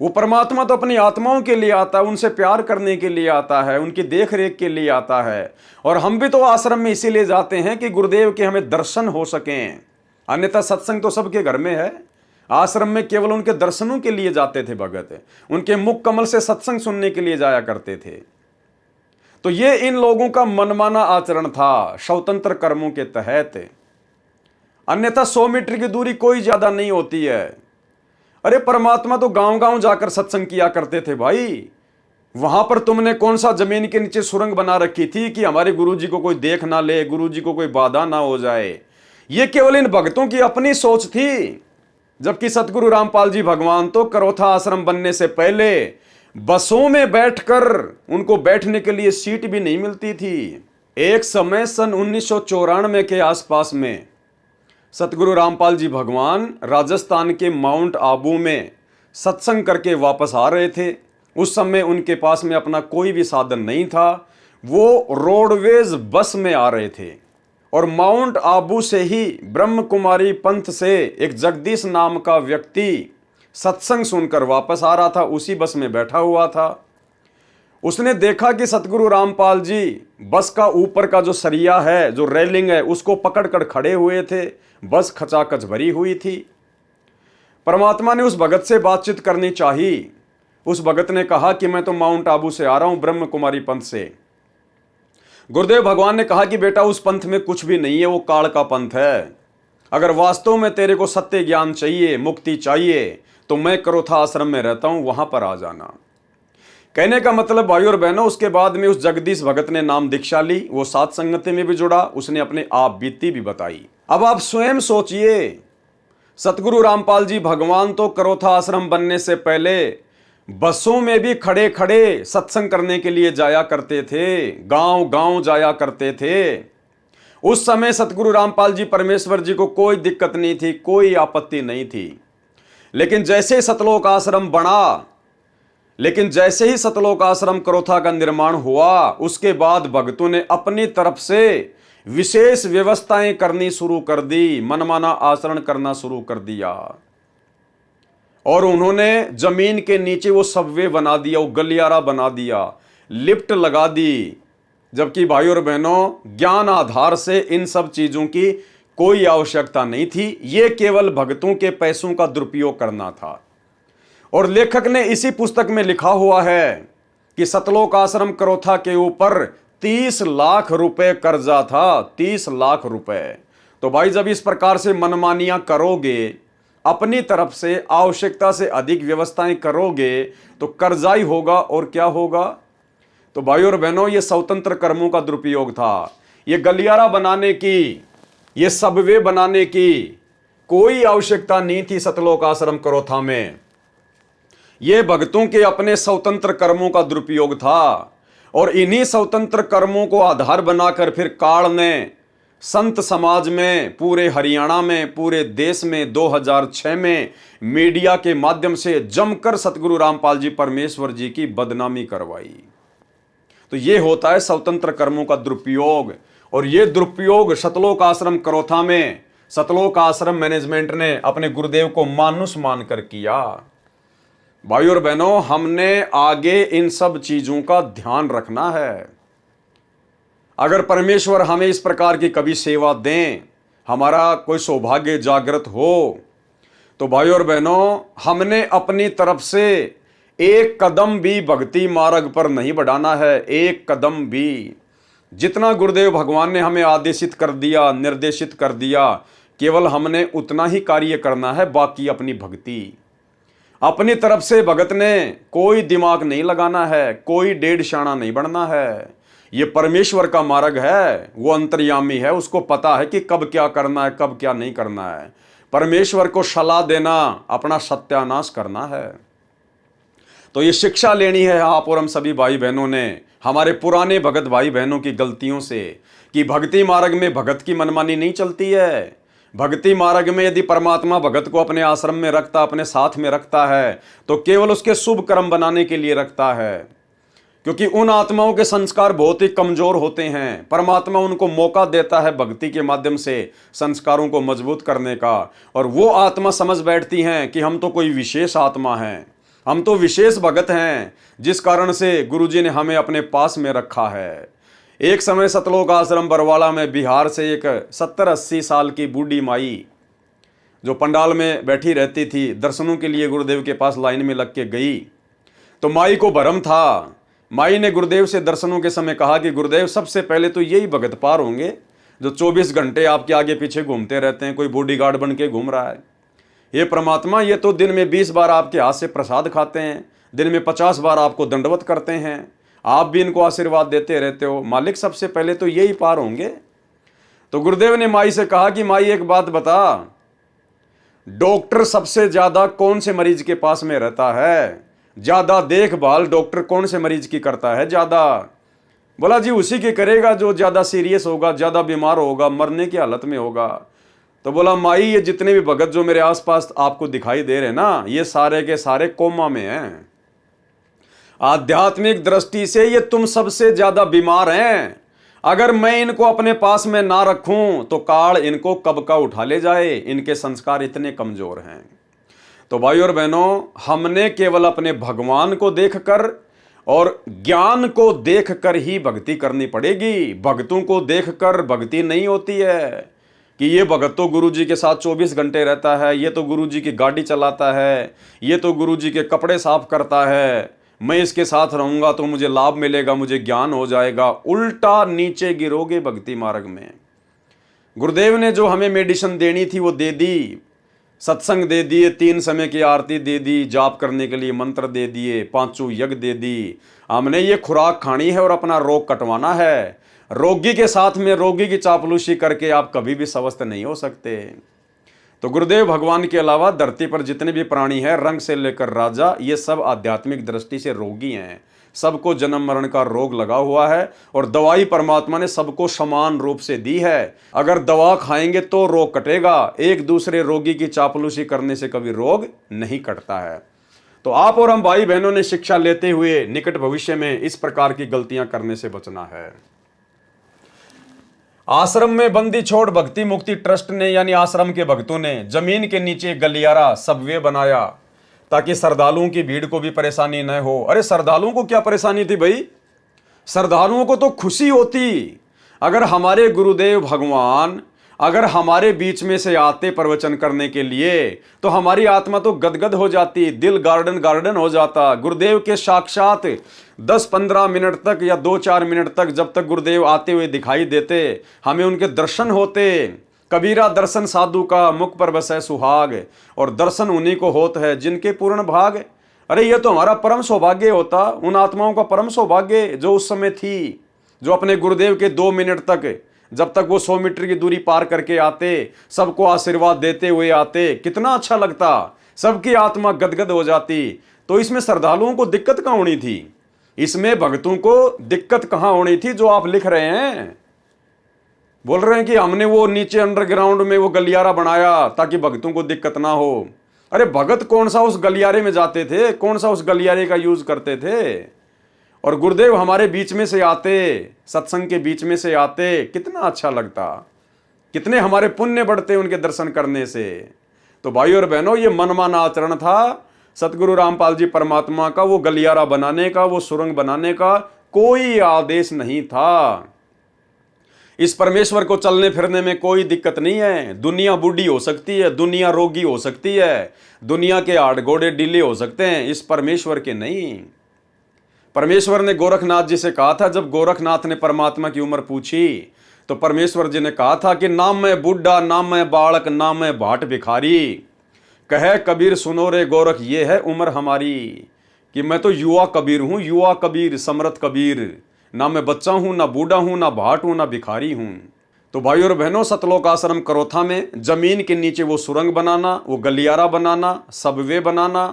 वो परमात्मा तो अपनी आत्माओं के लिए आता है, उनसे प्यार करने के लिए आता है, उनकी देख रेख के लिए आता है। और हम भी तो आश्रम में इसीलिए जाते हैं कि गुरुदेव के हमें दर्शन हो सकें, अन्यथा सत्संग तो सबके घर में है। आश्रम में केवल उनके दर्शनों के लिए जाते थे भगत, उनके मुख कमल से सत्संग सुनने के लिए जाया करते थे। तो ये इन लोगों का मनमाना आचरण था स्वतंत्र कर्मों के तहत, अन्यथा 100 मीटर की दूरी कोई ज्यादा नहीं होती है। अरे परमात्मा तो गांव गांव जाकर सत्संग किया करते थे भाई, वहां पर तुमने कौन सा जमीन के नीचे सुरंग बना रखी थी कि हमारे गुरुजी को कोई देख ना ले, गुरुजी को कोई बाधा ना हो जाए। ये केवल इन भक्तों की अपनी सोच थी, जबकि सतगुरु रामपाल जी भगवान तो करोथा आश्रम बनने से पहले बसों में बैठकर उनको बैठने के लिए सीट भी नहीं मिलती थी। एक समय सन 1994 के आसपास में सतगुरु रामपाल जी भगवान राजस्थान के माउंट आबू में सत्संग करके वापस आ रहे थे। उस समय उनके पास में अपना कोई भी साधन नहीं था, वो रोडवेज बस में आ रहे थे और माउंट आबू से ही ब्रह्म कुमारी पंथ से एक जगदीश नाम का व्यक्ति सत्संग सुनकर वापस आ रहा था, उसी बस में बैठा हुआ था। उसने देखा कि सतगुरु रामपाल जी बस का ऊपर का जो सरिया है, जो रेलिंग है, उसको पकड़कर खड़े हुए थे। बस खचाखच भरी हुई थी। परमात्मा ने उस भगत से बातचीत करनी चाहिए। उस भगत ने कहा कि मैं तो माउंट आबू से आ रहा हूं, ब्रह्म कुमारी पंथ से। गुरुदेव भगवान ने कहा कि बेटा उस पंथ में कुछ भी नहीं है, वो काल का पंथ है। अगर वास्तव में तेरे को सत्य ज्ञान चाहिए, मुक्ति चाहिए, तो मैं करोथा आश्रम में रहता हूं, वहां पर आ जाना। कहने का मतलब भाई और बहनों, उसके बाद में उस जगदीश भगत ने नाम दीक्षा ली, वो सात संगति में भी जुड़ा, उसने अपने आप बीती भी बताई। अब आप स्वयं सोचिए, सतगुरु रामपाल जी भगवान तो करोथा आश्रम बनने से पहले बसों में भी खड़े खड़े सत्संग करने के लिए जाया करते थे, गांव गांव जाया करते थे। उस समय सतगुरु रामपाल जी परमेश्वर जी को कोई दिक्कत नहीं थी, कोई आपत्ति नहीं थी। लेकिन जैसे सतलोक आश्रम बना, लेकिन जैसे ही सतलोक आश्रम करोथा का निर्माण हुआ, उसके बाद भक्तों ने अपनी तरफ से विशेष व्यवस्थाएं करनी शुरू कर दी, मनमाना आचरण करना शुरू कर दिया। और उन्होंने जमीन के नीचे वो सबवे बना दिया, वो गलियारा बना दिया, लिफ्ट लगा दी। जबकि भाई और बहनों, ज्ञान आधार से इन सब चीजों की कोई आवश्यकता नहीं थी, ये केवल भक्तों के पैसों का दुरुपयोग करना था। और लेखक ने इसी पुस्तक में लिखा हुआ है कि सतलोक आश्रम करोथा के ऊपर 30 लाख रुपए कर्जा था, 30 लाख रुपए। तो भाई जब इस प्रकार से मनमानियां करोगे, अपनी तरफ से आवश्यकता से अधिक व्यवस्थाएं करोगे, तो कर्जा ही होगा और क्या होगा। तो भाई और बहनों, ये स्वतंत्र कर्मों का दुरुपयोग था। ये गलियारा बनाने की, ये सबवे बनाने की कोई आवश्यकता नहीं थी सतलोक आश्रम करोथा में। ये भक्तों के अपने स्वतंत्र कर्मों का दुरुपयोग था। और इन्हीं स्वतंत्र कर्मों को आधार बनाकर फिर काल ने संत समाज में, पूरे हरियाणा में, पूरे देश में 2006 में मीडिया के माध्यम से जमकर सतगुरु रामपाल जी परमेश्वर जी की बदनामी करवाई। तो ये होता है स्वतंत्र कर्मों का दुरुपयोग। और ये दुरुपयोग सतलोक आश्रम करोथा में सतलोक आश्रम मैनेजमेंट ने अपने गुरुदेव को मानुष मानकर किया। भाई और बहनों, हमने आगे इन सब चीजों का ध्यान रखना है। अगर परमेश्वर हमें इस प्रकार की कभी सेवा दें, हमारा कोई सौभाग्य जागृत हो, तो भाई और बहनों, हमने अपनी तरफ से एक कदम भी भक्ति मार्ग पर नहीं बढ़ाना है, एक कदम भी। जितना गुरुदेव भगवान ने हमें आदेशित कर दिया, निर्देशित कर दिया, केवल हमने उतना ही कार्य करना है, बाकी अपनी भक्ति। अपनी तरफ से भगत ने कोई दिमाग नहीं लगाना है, कोई डेढ़ शाना नहीं बढ़ना है। ये परमेश्वर का मार्ग है, वो अंतर्यामी है, उसको पता है कि कब क्या करना है, कब क्या नहीं करना है। परमेश्वर को सलाह देना, अपना सत्यानाश करना है। तो ये शिक्षा लेनी है आप और हम सभी भाई बहनों ने, हमारे पुराने भगत भाई बहनों की गलतियों से, कि भक्ति मार्ग में भगत की मनमानी नहीं चलती है। भक्ति मार्ग में यदि परमात्मा भगत को अपने आश्रम में रखता, अपने साथ में रखता है, तो केवल उसके शुभ कर्म बनाने के लिए रखता है। क्योंकि उन आत्माओं के संस्कार बहुत ही कमजोर होते हैं। परमात्मा उनको मौका देता है भक्ति के माध्यम से संस्कारों को मजबूत करने का, और वो आत्मा समझ बैठती हैं कि हम तो कोई विशेष आत्मा हैं, हम तो विशेष भगत हैं, जिस कारण से गुरुजी ने हमें अपने पास में रखा है। एक समय सतलोक आश्रम बरवाला में बिहार से एक 70-80 साल की बूढ़ी माई जो पंडाल में बैठी रहती थी, दर्शनों के लिए गुरुदेव के पास लाइन में लग के गई। तो माई को भरम था। माई ने गुरुदेव से दर्शनों के समय कहा कि गुरुदेव, सबसे पहले तो यही भगत पार होंगे जो 24 घंटे आपके आगे पीछे घूमते रहते हैं, कोई बॉडीगार्ड बन के घूम रहा है। ये परमात्मा, ये तो दिन में 20 बार आपके हाथ से प्रसाद खाते हैं, दिन में 50 बार आपको दंडवत करते हैं, आप भी इनको आशीर्वाद देते रहते हो। मालिक, सबसे पहले तो यही पार होंगे। तो गुरुदेव ने माई से कहा कि माई, एक बात बता, डॉक्टर सबसे ज्यादा कौन से मरीज के पास में रहता है? ज्यादा देखभाल डॉक्टर कौन से मरीज की करता है ज्यादा? बोला जी, उसी की करेगा जो ज्यादा सीरियस होगा, ज्यादा बीमार होगा, मरने की हालत में होगा। तो बोला माई ये जितने भी भगत जो मेरे आसपास आपको दिखाई दे रहे हैं ना, ये सारे के सारे कोमा में हैं। आध्यात्मिक दृष्टि से ये तुम सबसे ज्यादा बीमार हैं। अगर मैं इनको अपने पास में ना रखूं तो काल इनको कब का उठा ले जाए। इनके संस्कार इतने कमजोर हैं। तो भाई और बहनों, हमने केवल अपने भगवान को देखकर और ज्ञान को देखकर ही भक्ति करनी पड़ेगी। भक्तों को देखकर भक्ति नहीं होती है कि ये भगत तो गुरुजी के साथ 24 घंटे रहता है, ये तो गुरुजी की गाड़ी चलाता है, ये तो गुरुजी के कपड़े साफ करता है, मैं इसके साथ रहूंगा तो मुझे लाभ मिलेगा, मुझे ज्ञान हो जाएगा। उल्टा नीचे गिरोगे भक्ति मार्ग में। गुरुदेव ने जो हमें मेडिसिन देनी थी वो दे दी, सत्संग दे दिए, 3 समय की आरती दे दी, जाप करने के लिए मंत्र दे दिए, 5 यज्ञ दे दी। हमने ये खुराक खानी है और अपना रोग कटवाना है। रोगी के साथ में रोगी की चापलूसी करके आप कभी भी स्वस्थ नहीं हो सकते। तो गुरुदेव भगवान के अलावा धरती पर जितने भी प्राणी हैं, रंग से लेकर राजा, ये सब आध्यात्मिक दृष्टि से रोगी हैं। सबको जन्म मरण का रोग लगा हुआ है और दवाई परमात्मा ने सबको समान रूप से दी है। अगर दवा खाएंगे तो रोग कटेगा। एक दूसरे रोगी की चापलूसी करने से कभी रोग नहीं कटता है। तो आप और हम भाई बहनों ने शिक्षा लेते हुए निकट भविष्य में इस प्रकार की गलतियां करने से बचना है। आश्रम में बंदी छोड़ भक्ति मुक्ति ट्रस्ट ने यानी आश्रम के भक्तों ने जमीन के नीचे गलियारा सबवे बनाया ताकि श्रद्धालुओं की भीड़ को भी परेशानी न हो। अरे श्रद्धालुओं को क्या परेशानी थी भाई? श्रद्धालुओं को तो खुशी होती अगर हमारे गुरुदेव भगवान अगर हमारे बीच में से आते प्रवचन करने के लिए, तो हमारी आत्मा तो गदगद हो जाती, दिल गार्डन गार्डन हो जाता। गुरुदेव के साक्षात 10-15 मिनट तक या 2-4 मिनट तक जब तक गुरुदेव आते हुए दिखाई देते, हमें उनके दर्शन होते। कबीरा दर्शन साधु का मुख पर बसे सुहाग, और दर्शन उन्हीं को होत है जिनके पूर्ण भाग। अरे ये तो हमारा परम सौभाग्य होता, उन आत्माओं का परम सौभाग्य जो उस समय थी, जो अपने गुरुदेव के 2 मिनट तक, जब तक वो 100 मीटर की दूरी पार करके आते, सबको आशीर्वाद देते हुए आते, कितना अच्छा लगता, सबकी आत्मा गदगद हो जाती। तो इसमें श्रद्धालुओं को दिक्कत कहाँ होनी थी? इसमें भक्तों को दिक्कत कहाँ होनी थी जो आप लिख रहे हैं? बोल रहे हैं कि हमने वो नीचे अंडरग्राउंड में वो गलियारा बनाया ताकि भक्तों को दिक्कत ना हो। अरे भगत कौन सा उस गलियारे में जाते थे? कौन सा उस गलियारे का यूज करते थे? और गुरुदेव हमारे बीच में से आते, सत्संग के बीच में से आते, कितना अच्छा लगता, कितने हमारे पुण्य बढ़ते उनके दर्शन करने से। तो भाई और बहनों, ये मनमाना आचरण था सतगुरु रामपाल जी परमात्मा का। वो गलियारा बनाने का, वो सुरंग बनाने का कोई आदेश नहीं था। इस परमेश्वर को चलने फिरने में कोई दिक्कत नहीं है। दुनिया बूढ़ी हो सकती है, दुनिया रोगी हो सकती है, दुनिया के हाड़ गोड़े ढीले हो सकते हैं, इस परमेश्वर के नहीं। परमेश्वर ने गोरखनाथ जी से कहा था, जब गोरखनाथ ने परमात्मा की उम्र पूछी तो परमेश्वर जी ने कहा था कि ना मैं बूढ़ा, ना मैं बालक, ना मैं भाट भिखारी, कहे कबीर सुनो रे गोरख ये है उम्र हमारी, कि मैं तो युवा कबीर हूं, युवा कबीर समर्थ कबीर, ना मैं बच्चा हूं, ना बूढ़ा हूं, ना भाट हूं, ना भिखारी हूं। तो भाई और बहनों, सतलोक आश्रम करोथा में जमीन के नीचे वो सुरंग बनाना, वो गलियारा बनाना, सबवे बनाना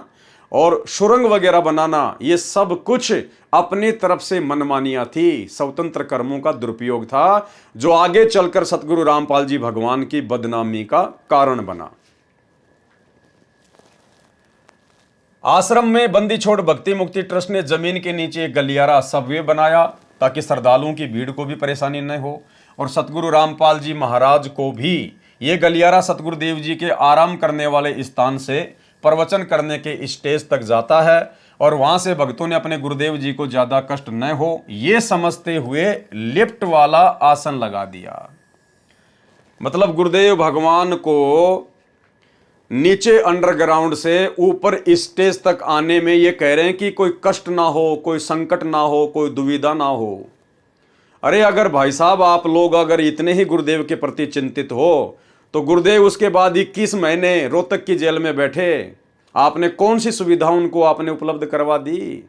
और सुरंग वगैरह बनाना, ये सब कुछ अपनी तरफ से मनमानियां थी, स्वतंत्र कर्मों का दुरुपयोग था, जो आगे चलकर सतगुरु रामपाल जी भगवान की बदनामी का कारण बना। आश्रम में बंदी छोड़ भक्ति मुक्ति ट्रस्ट ने जमीन के नीचे एक गलियारा सबवे बनाया ताकि श्रद्धालुओं की भीड़ को भी परेशानी न हो, और सतगुरु रामपाल जी महाराज को भी ये गलियारा सतगुरुदेव जी के आराम करने वाले स्थान से प्रवचन करने के स्टेज तक जाता है, और वहां से भक्तों ने अपने गुरुदेव जी को ज्यादा कष्ट न हो ये समझते हुए लिफ्ट वाला आसन लगा दिया। मतलब गुरुदेव भगवान को नीचे अंडरग्राउंड से ऊपर स्टेज तक आने में ये कह रहे हैं कि कोई कष्ट ना हो, कोई संकट ना हो, कोई दुविधा ना हो। अरे अगर भाई साहब आप लोग अगर इतने ही गुरुदेव के प्रति चिंतित हो, तो गुरुदेव उसके बाद 21 महीने रोहतक की जेल में बैठे, आपने कौन सी सुविधा उनको आपने उपलब्ध करवा दी?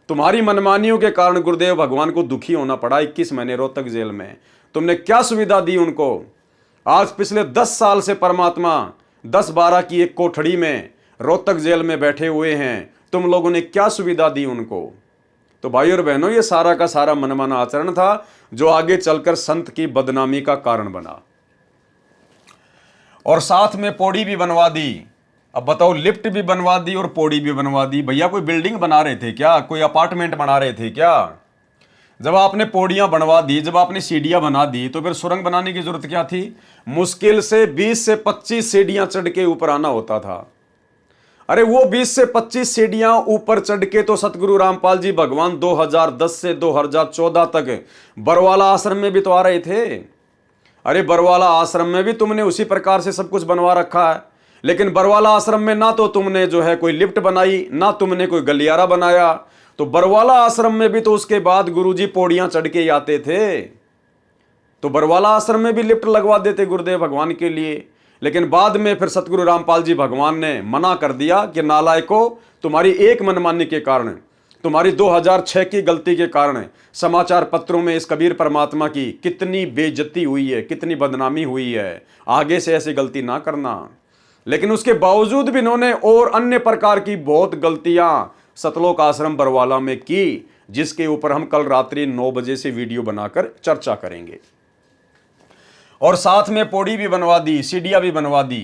तुम्हारी मनमानियों के कारण गुरुदेव भगवान को दुखी होना पड़ा 21 महीने रोहतक जेल में। तुमने क्या सुविधा दी उनको? आज पिछले 10 साल से परमात्मा 10-12 की एक कोठड़ी में रोहतक जेल में बैठे हुए हैं, तुम लोगों ने क्या सुविधा दी उनको? तो भाई और बहनों, ये सारा का सारा मनमाना आचरण था जो आगे चलकर संत की बदनामी का कारण बना। और साथ में पौड़ी भी बनवा दी। अब बताओ, लिफ्ट भी बनवा दी और पौड़ी भी बनवा दी। भैया कोई बिल्डिंग बना रहे थे क्या? कोई अपार्टमेंट बना रहे थे क्या? जब आपने पौड़ियां बनवा दी, जब आपने सीढ़ियां बना दी, तो फिर सुरंग बनाने की जरूरत क्या थी? मुश्किल से 20 से 25 सीढ़ियां चढ़ के ऊपर आना होता था। अरे वो 20 से 25 सीढ़ियां ऊपर चढ़ के तो सतगुरु रामपाल जी भगवान 2010 से 2014 तक बरवाला आश्रम में भी तो आ रहे थे। अरे बरवाला आश्रम में भी तुमने उसी प्रकार से सब कुछ बनवा रखा है, लेकिन बरवाला आश्रम में ना तो तुमने जो है कोई लिफ्ट बनाई, ना तुमने कोई गलियारा बनाया। तो बरवाला आश्रम में भी तो उसके बाद गुरुजी पौड़ियां चढ़ के आते थे, तो बरवाला आश्रम में भी लिफ्ट लगवा देते गुरुदेव भगवान के लिए। लेकिन बाद में फिर सतगुरु रामपाल जी भगवान ने मना कर दिया कि नालायकों, तुम्हारी एक मनमानी के कारण, तुम्हारी 2006 की गलती के कारण समाचार पत्रों में इस कबीर परमात्मा की कितनी बेइज्जती हुई है, कितनी बदनामी हुई है। आगे से ऐसी गलती ना करना। लेकिन उसके बावजूद भी इन्होंने और अन्य प्रकार की बहुत गलतियां सतलोक आश्रम बरवाला में की, जिसके ऊपर हम कल रात्रि 9 बजे से वीडियो बनाकर चर्चा करेंगे। और साथ में पौड़ी भी बनवा दी, सीढ़ियां भी बनवा दी,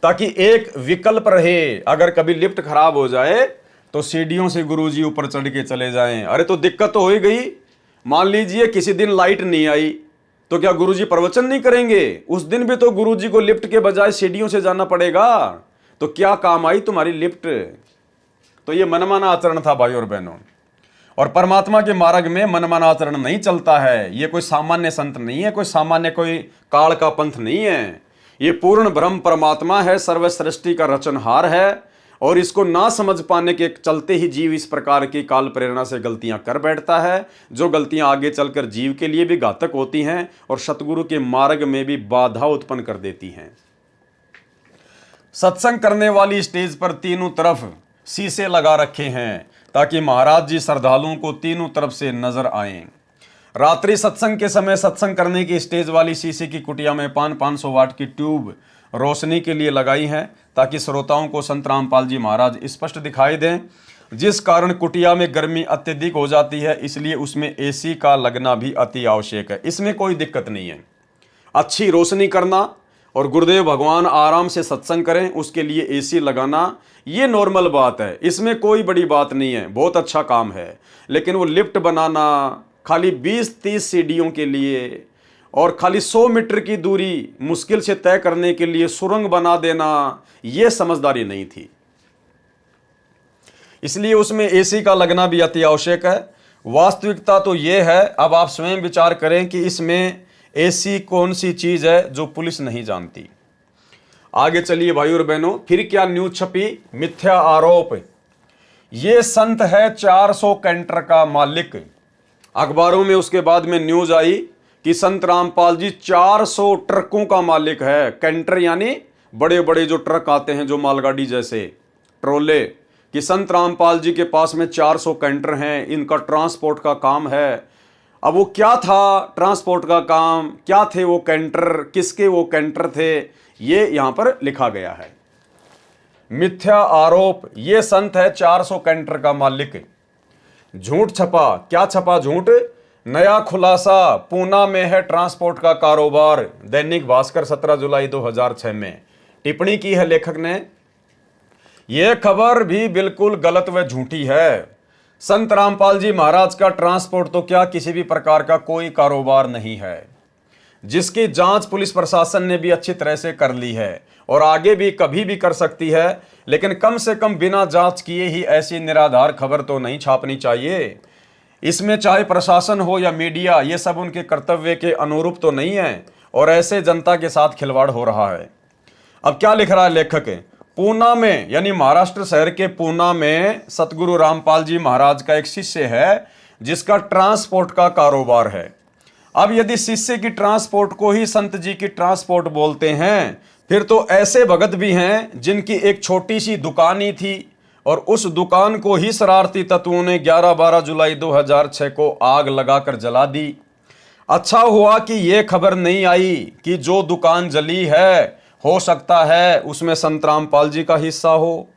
ताकि एक विकल्प रहे। अगर कभी लिफ्ट खराब हो जाए तो सीढ़ियों से गुरुजी ऊपर चढ़ के चले जाएं। अरे तो दिक्कत तो हो ही गई। मान लीजिए किसी दिन लाइट नहीं आई, तो क्या गुरुजी प्रवचन नहीं करेंगे? उस दिन भी तो गुरुजी को लिफ्ट के बजाय सीढ़ियों से जाना पड़ेगा। तो क्या काम आई तुम्हारी लिफ्ट? तो ये मनमाना आचरण था भाई और बहनों। और परमात्मा के मार्ग में मनमाना आचरण नहीं चलता है। ये कोई सामान्य संत नहीं है, कोई सामान्य कोई काल का पंथ नहीं है। ये पूर्ण ब्रह्म परमात्मा है, सर्व सृष्टि का रचनहार है। और इसको ना समझ पाने के चलते ही जीव इस प्रकार की काल प्रेरणा से गलतियां कर बैठता है, जो गलतियां आगे चलकर जीव के लिए भी घातक होती हैं और सतगुरु के मार्ग में भी बाधा उत्पन्न कर देती हैं। सत्संग करने वाली स्टेज पर तीनों तरफ शीशे लगा रखे हैं, ताकि महाराज जी श्रद्धालुओं को तीनों तरफ से नजर आए। रात्रि सत्संग के समय सत्संग करने की स्टेज वाली शीशे की कुटिया में 500 वाट की ट्यूब रोशनी के लिए लगाई है, ताकि श्रोताओं को संत रामपाल जी महाराज स्पष्ट दिखाई दें। जिस कारण कुटिया में गर्मी अत्यधिक हो जाती है, इसलिए उसमें एसी का लगना भी अति आवश्यक है। इसमें कोई दिक्कत नहीं है। अच्छी रोशनी करना और गुरुदेव भगवान आराम से सत्संग करें, उसके लिए एसी लगाना, ये नॉर्मल बात है। इसमें कोई बड़ी बात नहीं है, बहुत अच्छा काम है। लेकिन वो लिफ्ट बनाना खाली 20-30 सीढ़ियों के लिए और खाली 100 मीटर की दूरी मुश्किल से तय करने के लिए सुरंग बना देना, यह समझदारी नहीं थी। इसलिए उसमें एसी का लगना भी अति आवश्यक है। वास्तविकता तो यह है, अब आप स्वयं विचार करें कि इसमें एसी कौन सी चीज है जो पुलिस नहीं जानती। आगे चलिए भाई और बहनों, फिर क्या न्यूज छपी? मिथ्या आरोप। यह संत है 400 कैंटर का मालिक। अखबारों में उसके बाद में न्यूज आई कि संत रामपाल जी 400 ट्रकों का मालिक है। कैंटर यानी बड़े बड़े जो ट्रक आते हैं, जो मालगाड़ी जैसे ट्रोले, कि संत रामपाल जी के पास में 400 कैंटर हैं, इनका ट्रांसपोर्ट का काम है। अब वो क्या था ट्रांसपोर्ट का काम, क्या थे वो कैंटर, किसके वो कैंटर थे, ये यहां पर लिखा गया है। मिथ्या आरोप, ये संत है 400 कैंटर का मालिक। झूठ छपा। क्या छपा झूठ? नया खुलासा, पूना में है ट्रांसपोर्ट का कारोबार। दैनिक भास्कर 17 जुलाई 2006 में टिप्पणी की है लेखक ने। यह खबर भी बिल्कुल गलत व झूठी है। संत रामपाल जी महाराज का ट्रांसपोर्ट तो क्या किसी भी प्रकार का कोई कारोबार नहीं है, जिसकी जांच पुलिस प्रशासन ने भी अच्छी तरह से कर ली है और आगे भी कभी भी कर सकती है। लेकिन कम से कम बिना जांच किए ही ऐसी निराधार खबर तो नहीं छापनी चाहिए। इसमें चाहे प्रशासन हो या मीडिया, ये सब उनके कर्तव्य के अनुरूप तो नहीं है और ऐसे जनता के साथ खिलवाड़ हो रहा है। अब क्या लिख रहा है लेखक? पूना में, यानी महाराष्ट्र शहर के पूना में सतगुरु रामपाल जी महाराज का एक शिष्य है, जिसका ट्रांसपोर्ट का कारोबार है। अब यदि शिष्य की ट्रांसपोर्ट को ही संत जी की ट्रांसपोर्ट बोलते हैं, फिर तो ऐसे भगत भी हैं जिनकी एक छोटी सी दुकान ही थी और उस दुकान को ही शरारती तत्वों ने 11-12 जुलाई 2006 को आग लगाकर जला दी। अच्छा हुआ कि यह खबर नहीं आई कि जो दुकान जली है, हो सकता है उसमें संत रामपाल जी का हिस्सा हो।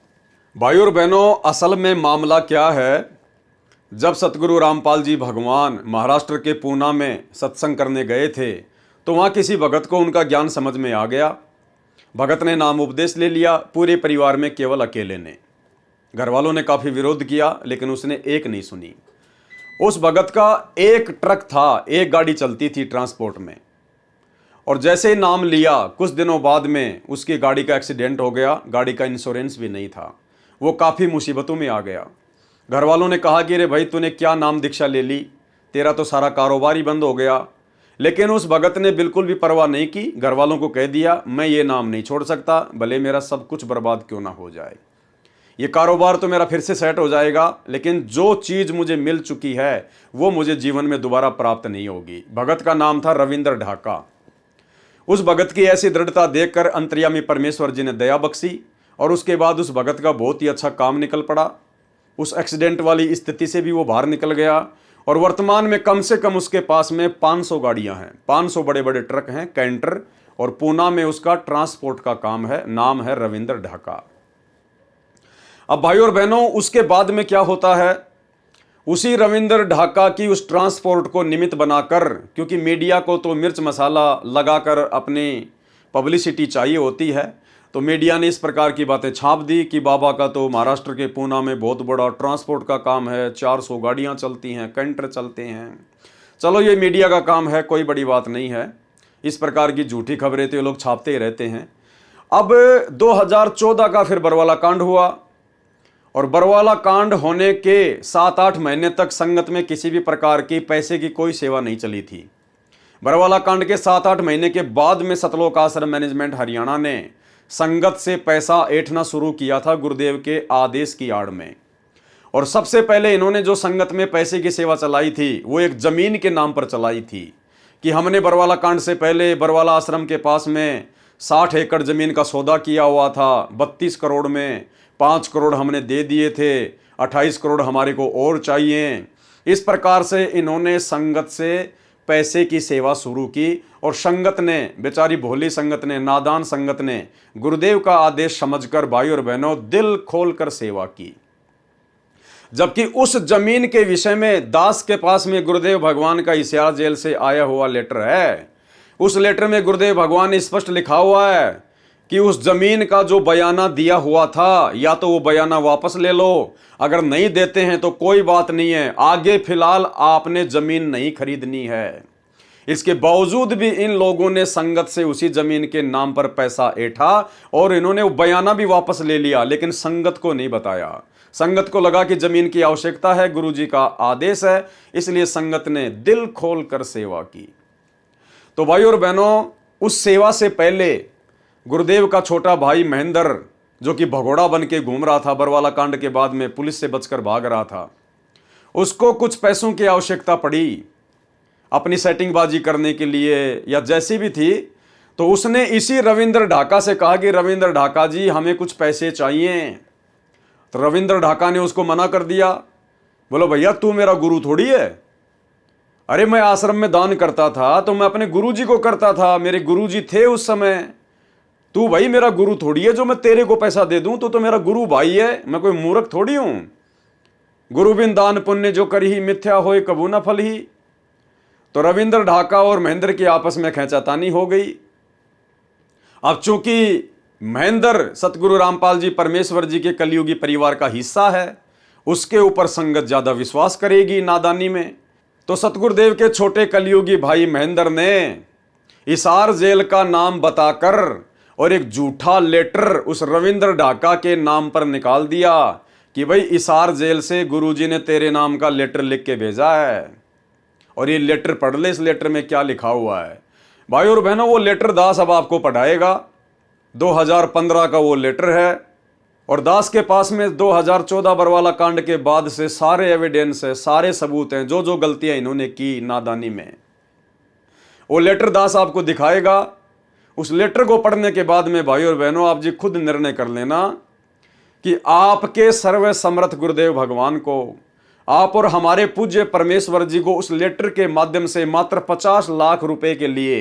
भाई और बहनों, असल में मामला क्या है, जब सतगुरु रामपाल जी भगवान महाराष्ट्र के पूना में सत्संग करने गए थे, तो वहाँ किसी भगत को उनका ज्ञान समझ में आ गया भगत ने नाम उपदेश ले लिया, पूरे परिवार में केवल अकेले ने। घर वालों ने काफ़ी विरोध किया लेकिन उसने एक नहीं सुनी। उस भगत का एक ट्रक था, एक गाड़ी चलती थी ट्रांसपोर्ट में, और जैसे ही नाम लिया कुछ दिनों बाद में उसकी गाड़ी का एक्सीडेंट हो गया। गाड़ी का इंश्योरेंस भी नहीं था, वो काफ़ी मुसीबतों में आ गया। घर वालों ने कहा कि अरे भाई तूने क्या नाम दीक्षा ले ली, तेरा तो सारा कारोबार ही बंद हो गया। लेकिन उस भगत ने बिल्कुल भी परवाह नहीं की। घर वालों को कह दिया मैं ये नाम नहीं छोड़ सकता, भले मेरा सब कुछ बर्बाद क्यों ना हो जाए। ये कारोबार तो मेरा फिर से सेट हो जाएगा, लेकिन जो चीज़ मुझे मिल चुकी है वो मुझे जीवन में दोबारा प्राप्त नहीं होगी। भगत का नाम था रविंद्र ढाका। उस भगत की ऐसी दृढ़ता देखकर अंतर्यामी परमेश्वर जी ने दया बख्शी और उसके बाद उस भगत का बहुत ही अच्छा काम निकल पड़ा। उस एक्सीडेंट वाली स्थिति से भी वो बाहर निकल गया और वर्तमान में कम से कम उसके पास में 500 गाड़ियां हैं, 500 बड़े बड़े ट्रक हैं, कैंटर, और पूना में उसका ट्रांसपोर्ट का काम है। नाम है रविंद्र ढाका। अब भाई और बहनों, उसके बाद में क्या होता है, उसी रविंद्र ढाका की उस ट्रांसपोर्ट को निमित्त बनाकर, क्योंकि मीडिया को तो मिर्च मसाला लगाकर अपनी पब्लिसिटी चाहिए होती है, तो मीडिया ने इस प्रकार की बातें छाप दी कि बाबा का तो महाराष्ट्र के पूना में बहुत बड़ा ट्रांसपोर्ट का काम है, 400 गाड़ियां चलती हैं, कैंटर चलते हैं। चलो ये मीडिया का काम है, कोई बड़ी बात नहीं है। इस प्रकार की झूठी खबरें तो ये लोग छापते ही रहते हैं। अब 2014 का फिर बरवाला कांड हुआ और बरवाला कांड होने के 7-8 महीने तक संगत में किसी भी प्रकार की पैसे की कोई सेवा नहीं चली थी। बरवाला कांड के 7-8 महीने के बाद में सतलोक आश्रम मैनेजमेंट हरियाणा ने संगत से पैसा ऐंठना शुरू किया था गुरुदेव के आदेश की आड़ में। और सबसे पहले इन्होंने जो संगत में पैसे की सेवा चलाई थी वो एक जमीन के नाम पर चलाई थी कि हमने बरवाला कांड से पहले बरवाला आश्रम के पास में 60 एकड़ जमीन का सौदा किया हुआ था। 32 करोड़ में 5 करोड़ हमने दे दिए थे, 28 करोड़ हमारे को और चाहिए। इस प्रकार से इन्होंने संगत से पैसे की सेवा शुरू की और संगत ने, बेचारी भोली संगत ने, नादान संगत ने गुरुदेव का आदेश समझकर भाई और बहनों दिल खोलकर सेवा की। जबकि उस जमीन के विषय में दास के पास में गुरुदेव भगवान का हिसार जेल से आया हुआ लेटर है। उस लेटर में गुरुदेव भगवान ने स्पष्ट लिखा हुआ है कि उस जमीन का जो बयाना दिया हुआ था या तो वो बयाना वापस ले लो, अगर नहीं देते हैं तो कोई बात नहीं है, आगे फिलहाल आपने जमीन नहीं खरीदनी है। इसके बावजूद भी इन लोगों ने संगत से उसी जमीन के नाम पर पैसा ऐंठा और इन्होंने वो बयाना भी वापस ले लिया, लेकिन संगत को नहीं बताया। संगत को लगा कि जमीन की आवश्यकता है, गुरुजी का आदेश है, इसलिए संगत ने दिल खोलकर सेवा की। तो भाई और बहनों, उस सेवा से पहले गुरुदेव का छोटा भाई महेंद्र, जो कि भगोड़ा बन के घूम रहा था, बरवाला कांड के बाद में पुलिस से बचकर भाग रहा था, उसको कुछ पैसों की आवश्यकता पड़ी अपनी सेटिंगबाजी करने के लिए या जैसी भी थी। तो उसने इसी रविंद्र ढाका से कहा कि रविंद्र ढाका जी हमें कुछ पैसे चाहिए। तो रविंद्र ढाका ने उसको मना कर दिया। बोलो भैया तू मेरा गुरु थोड़ी है। अरे मैं आश्रम में दान करता था तो मैं अपने गुरुजी को करता था, मेरे गुरुजी थे उस समय। तू भाई मेरा गुरु थोड़ी है जो मैं तेरे को पैसा दे दूं, तो मेरा गुरु भाई है, मैं कोई मूर्ख थोड़ी हूं। गुरु बिन दान पुण्य जो करी ही मिथ्या होए कबू न फल ही। तो रविंद्र ढाका और महेंद्र की आपस में खींचातानी हो गई। अब चूंकि महेंद्र सतगुरु रामपाल जी परमेश्वर जी के कलयुगी परिवार का हिस्सा है, उसके ऊपर संगत ज्यादा विश्वास करेगी नादानी में। तो सतगुरुदेव के छोटे कलयुगी भाई महेंद्र ने हिसार जेल का नाम बताकर और एक झूठा लेटर उस रविंद्र ढाका के नाम पर निकाल दिया कि भाई हिसार जेल से गुरुजी ने तेरे नाम का लेटर लिख के भेजा है और ये लेटर पढ़ ले। इस लेटर में क्या लिखा हुआ है भाई और बहनों, वो लेटर दास अब आपको पढ़ाएगा। 2015 का वो लेटर है और दास के पास में 2014 बरवाला कांड के बाद से सारे एविडेंस है, सारे सबूत हैं, जो जो गलतियां इन्होंने की नादानी में, वो लेटर दास आपको दिखाएगा। उस लेटर को पढ़ने के बाद में भाई और बहनों आप जी खुद निर्णय कर लेना कि आपके सर्व समर्थ गुरुदेव भगवान को, आप और हमारे पूज्य परमेश्वर जी को उस लेटर के माध्यम से मात्र 50 लाख रुपए के लिए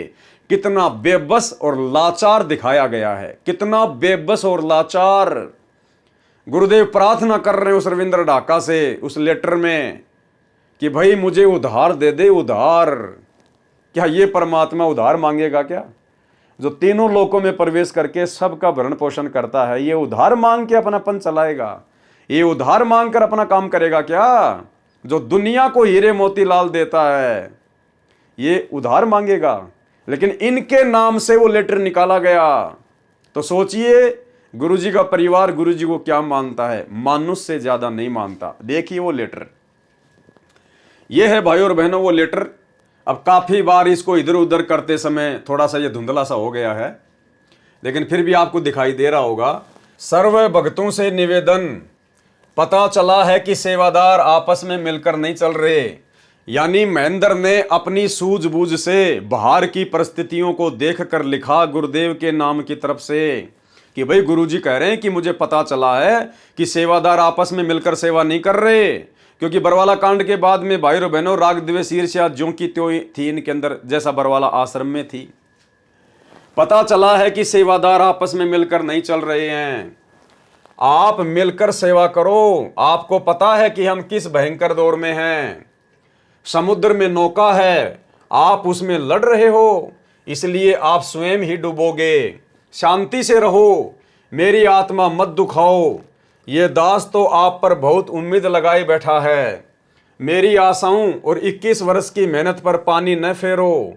कितना बेबस और लाचार दिखाया गया है। कितना बेबस और लाचार। गुरुदेव प्रार्थना कर रहे हैं उस रविंद्र ढाका से उस लेटर में कि भाई मुझे उधार दे दे, उधार। क्या ये परमात्मा उधार मांगेगा क्या? जो तीनों लोकों में प्रवेश करके सबका भरण पोषण करता है, ये उधार मांग के अपनापन चलाएगा? ये उधार मांग कर अपना काम करेगा क्या? जो दुनिया को हीरे मोती लाल देता है ये उधार मांगेगा। लेकिन इनके नाम से वो लेटर निकाला गया। तो सोचिए गुरुजी का परिवार गुरुजी को क्या मानता है? मानुष से ज्यादा नहीं मानता। देखिए वो लेटर, ये है भाई और बहनों वो लेटर। अब काफी बार इसको इधर उधर करते समय थोड़ा सा ये धुंधला सा हो गया है, लेकिन फिर भी आपको दिखाई दे रहा होगा। सर्व भक्तों से निवेदन, पता चला है कि सेवादार आपस में मिलकर नहीं चल रहे। यानी महेंद्र ने अपनी सूझबूझ से बाहर की परिस्थितियों को देखकर लिखा गुरुदेव के नाम की तरफ से कि भाई गुरुजी कह रहे हैं कि मुझे पता चला है कि सेवादार आपस में मिलकर सेवा नहीं कर रहे। क्योंकि बरवाला कांड के बाद में भाई और बहनों राग द्वेष ईर्ष्या ज्यों की त्यों थी इनके अंदर, जैसा बरवाला आश्रम में थी। पता चला है कि सेवादार आपस में मिलकर नहीं चल रहे हैं। आप मिलकर सेवा करो। आपको पता है कि हम किस भयंकर दौर में हैं। समुद्र में नौका है, आप उसमें लड़ रहे हो, इसलिए आप स्वयं ही डूबोगे। शांति से रहो, मेरी आत्मा मत दुखाओ। ये दास तो आप पर बहुत उम्मीद लगाए बैठा है। मेरी आशाओं और 21 वर्ष की मेहनत पर पानी न फेरो।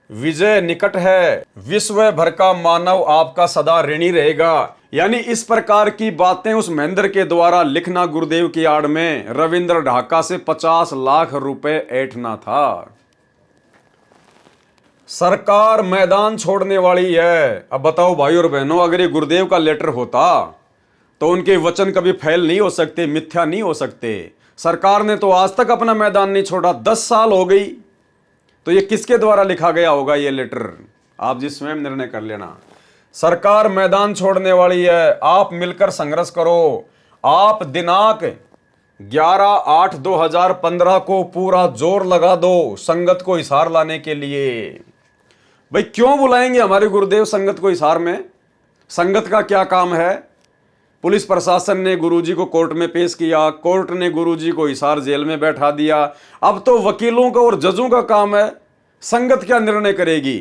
विजय निकट है। विश्व भर का मानव आपका सदा ऋणी रहेगा। यानी इस प्रकार की बातें उस महेंद्र के द्वारा लिखना गुरुदेव की आड़ में रविंद्र ढाका से 50 लाख रुपए ऐंठना था। सरकार मैदान छोड़ने वाली है। अब बताओ भाई और बहनों, अगर ये गुरुदेव का लेटर होता तो उनके वचन कभी फैल नहीं हो सकते, मिथ्या नहीं हो सकते। सरकार ने तो आज तक अपना मैदान नहीं छोड़ा, 10 साल हो गई। तो ये किसके द्वारा लिखा गया होगा ये लेटर? आप जी स्वयं निर्णय कर लेना। सरकार मैदान छोड़ने वाली है, आप मिलकर संघर्ष करो। आप दिनांक 11/8/2015 को पूरा जोर लगा दो संगत को हिसार लाने के लिए। भाई क्यों बुलाएंगे हमारे गुरुदेव संगत को हिसार में? संगत का क्या काम है? पुलिस प्रशासन ने गुरुजी को कोर्ट में पेश किया, कोर्ट ने गुरुजी को हिसार जेल में बैठा दिया। अब तो वकीलों का और जजों का काम है। संगत क्या निर्णय करेगी?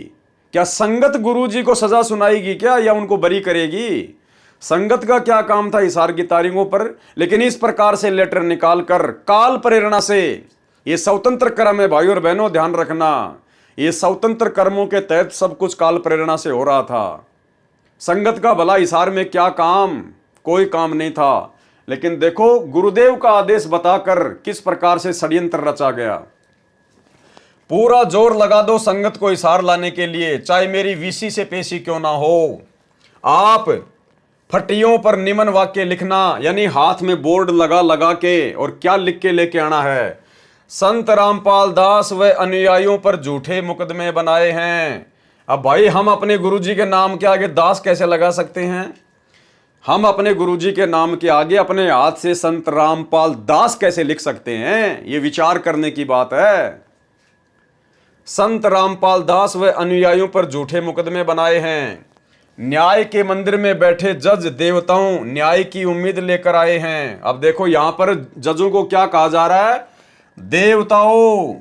क्या संगत गुरुजी को सजा सुनाएगी क्या, या उनको बरी करेगी? संगत का क्या काम था हिसार की तारीखों पर? लेकिन इस प्रकार से लेटर निकालकर काल प्रेरणा से, ये स्वतंत्र कर्म है भाई और बहनों, ध्यान रखना। ये स्वतंत्र कर्मों के तहत सब कुछ काल प्रेरणा से हो रहा था। संगत का भला हिसार में क्या काम? कोई काम नहीं था। लेकिन देखो गुरुदेव का आदेश बताकर किस प्रकार से षड्यंत्र रचा गया। पूरा जोर लगा दो संगत को हिसार लाने के लिए, चाहे मेरी वीसी से पेशी क्यों ना हो। आप फटियों पर निमन वाक्य लिखना, यानी हाथ में बोर्ड लगा लगा के, और क्या लिख के लेके आना है? संत रामपाल दास व अनुयायियों पर झूठे मुकदमे बनाए हैं। अब भाई हम अपने गुरुजी के नाम के आगे दास कैसे लगा सकते हैं? हम अपने गुरुजी के नाम के आगे अपने हाथ से संत रामपाल दास कैसे लिख सकते हैं? ये विचार करने की बात है। संत रामपाल दास व अनुयायियों पर झूठे मुकदमे बनाए हैं। न्याय के मंदिर में बैठे जज देवताओं न्याय की उम्मीद लेकर आए हैं। अब देखो यहां पर जजों को क्या कहा जा रहा है? देवताओं।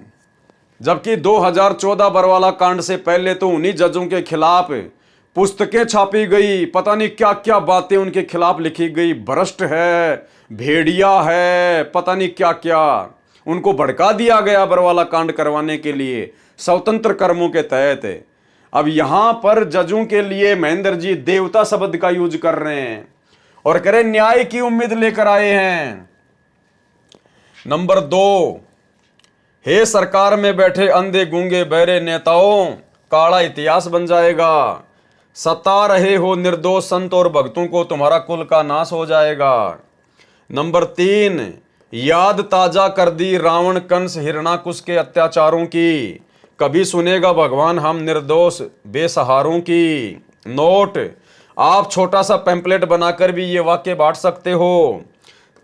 जबकि 2014 बरवाला कांड से पहले तो उन्हीं जजों के खिलाफ पुस्तकें छापी गई, पता नहीं क्या क्या बातें उनके खिलाफ लिखी गई। भ्रष्ट है, भेड़िया है, पता नहीं क्या क्या उनको भड़का दिया गया बरवाला कांड करवाने के लिए स्वतंत्र कर्मों के तहत। अब यहां पर जजों के लिए महेंद्र जी देवता शब्द का यूज कर रहे हैं और कह रहे न्याय की उम्मीद लेकर आए हैं। नंबर 2, हे सरकार में बैठे अंधे गूंगे बहरे नेताओं, काला इतिहास बन जाएगा। सता रहे हो निर्दोष संत और भक्तों को, तुम्हारा कुल का नाश हो जाएगा। नंबर 3, याद ताजा कर दी रावण कंस हिरणाकुश के अत्याचारों की, कभी सुनेगा भगवान हम निर्दोष बेसहारों की। नोट, आप छोटा सा पैम्पलेट बनाकर भी ये वाक्य बांट सकते हो।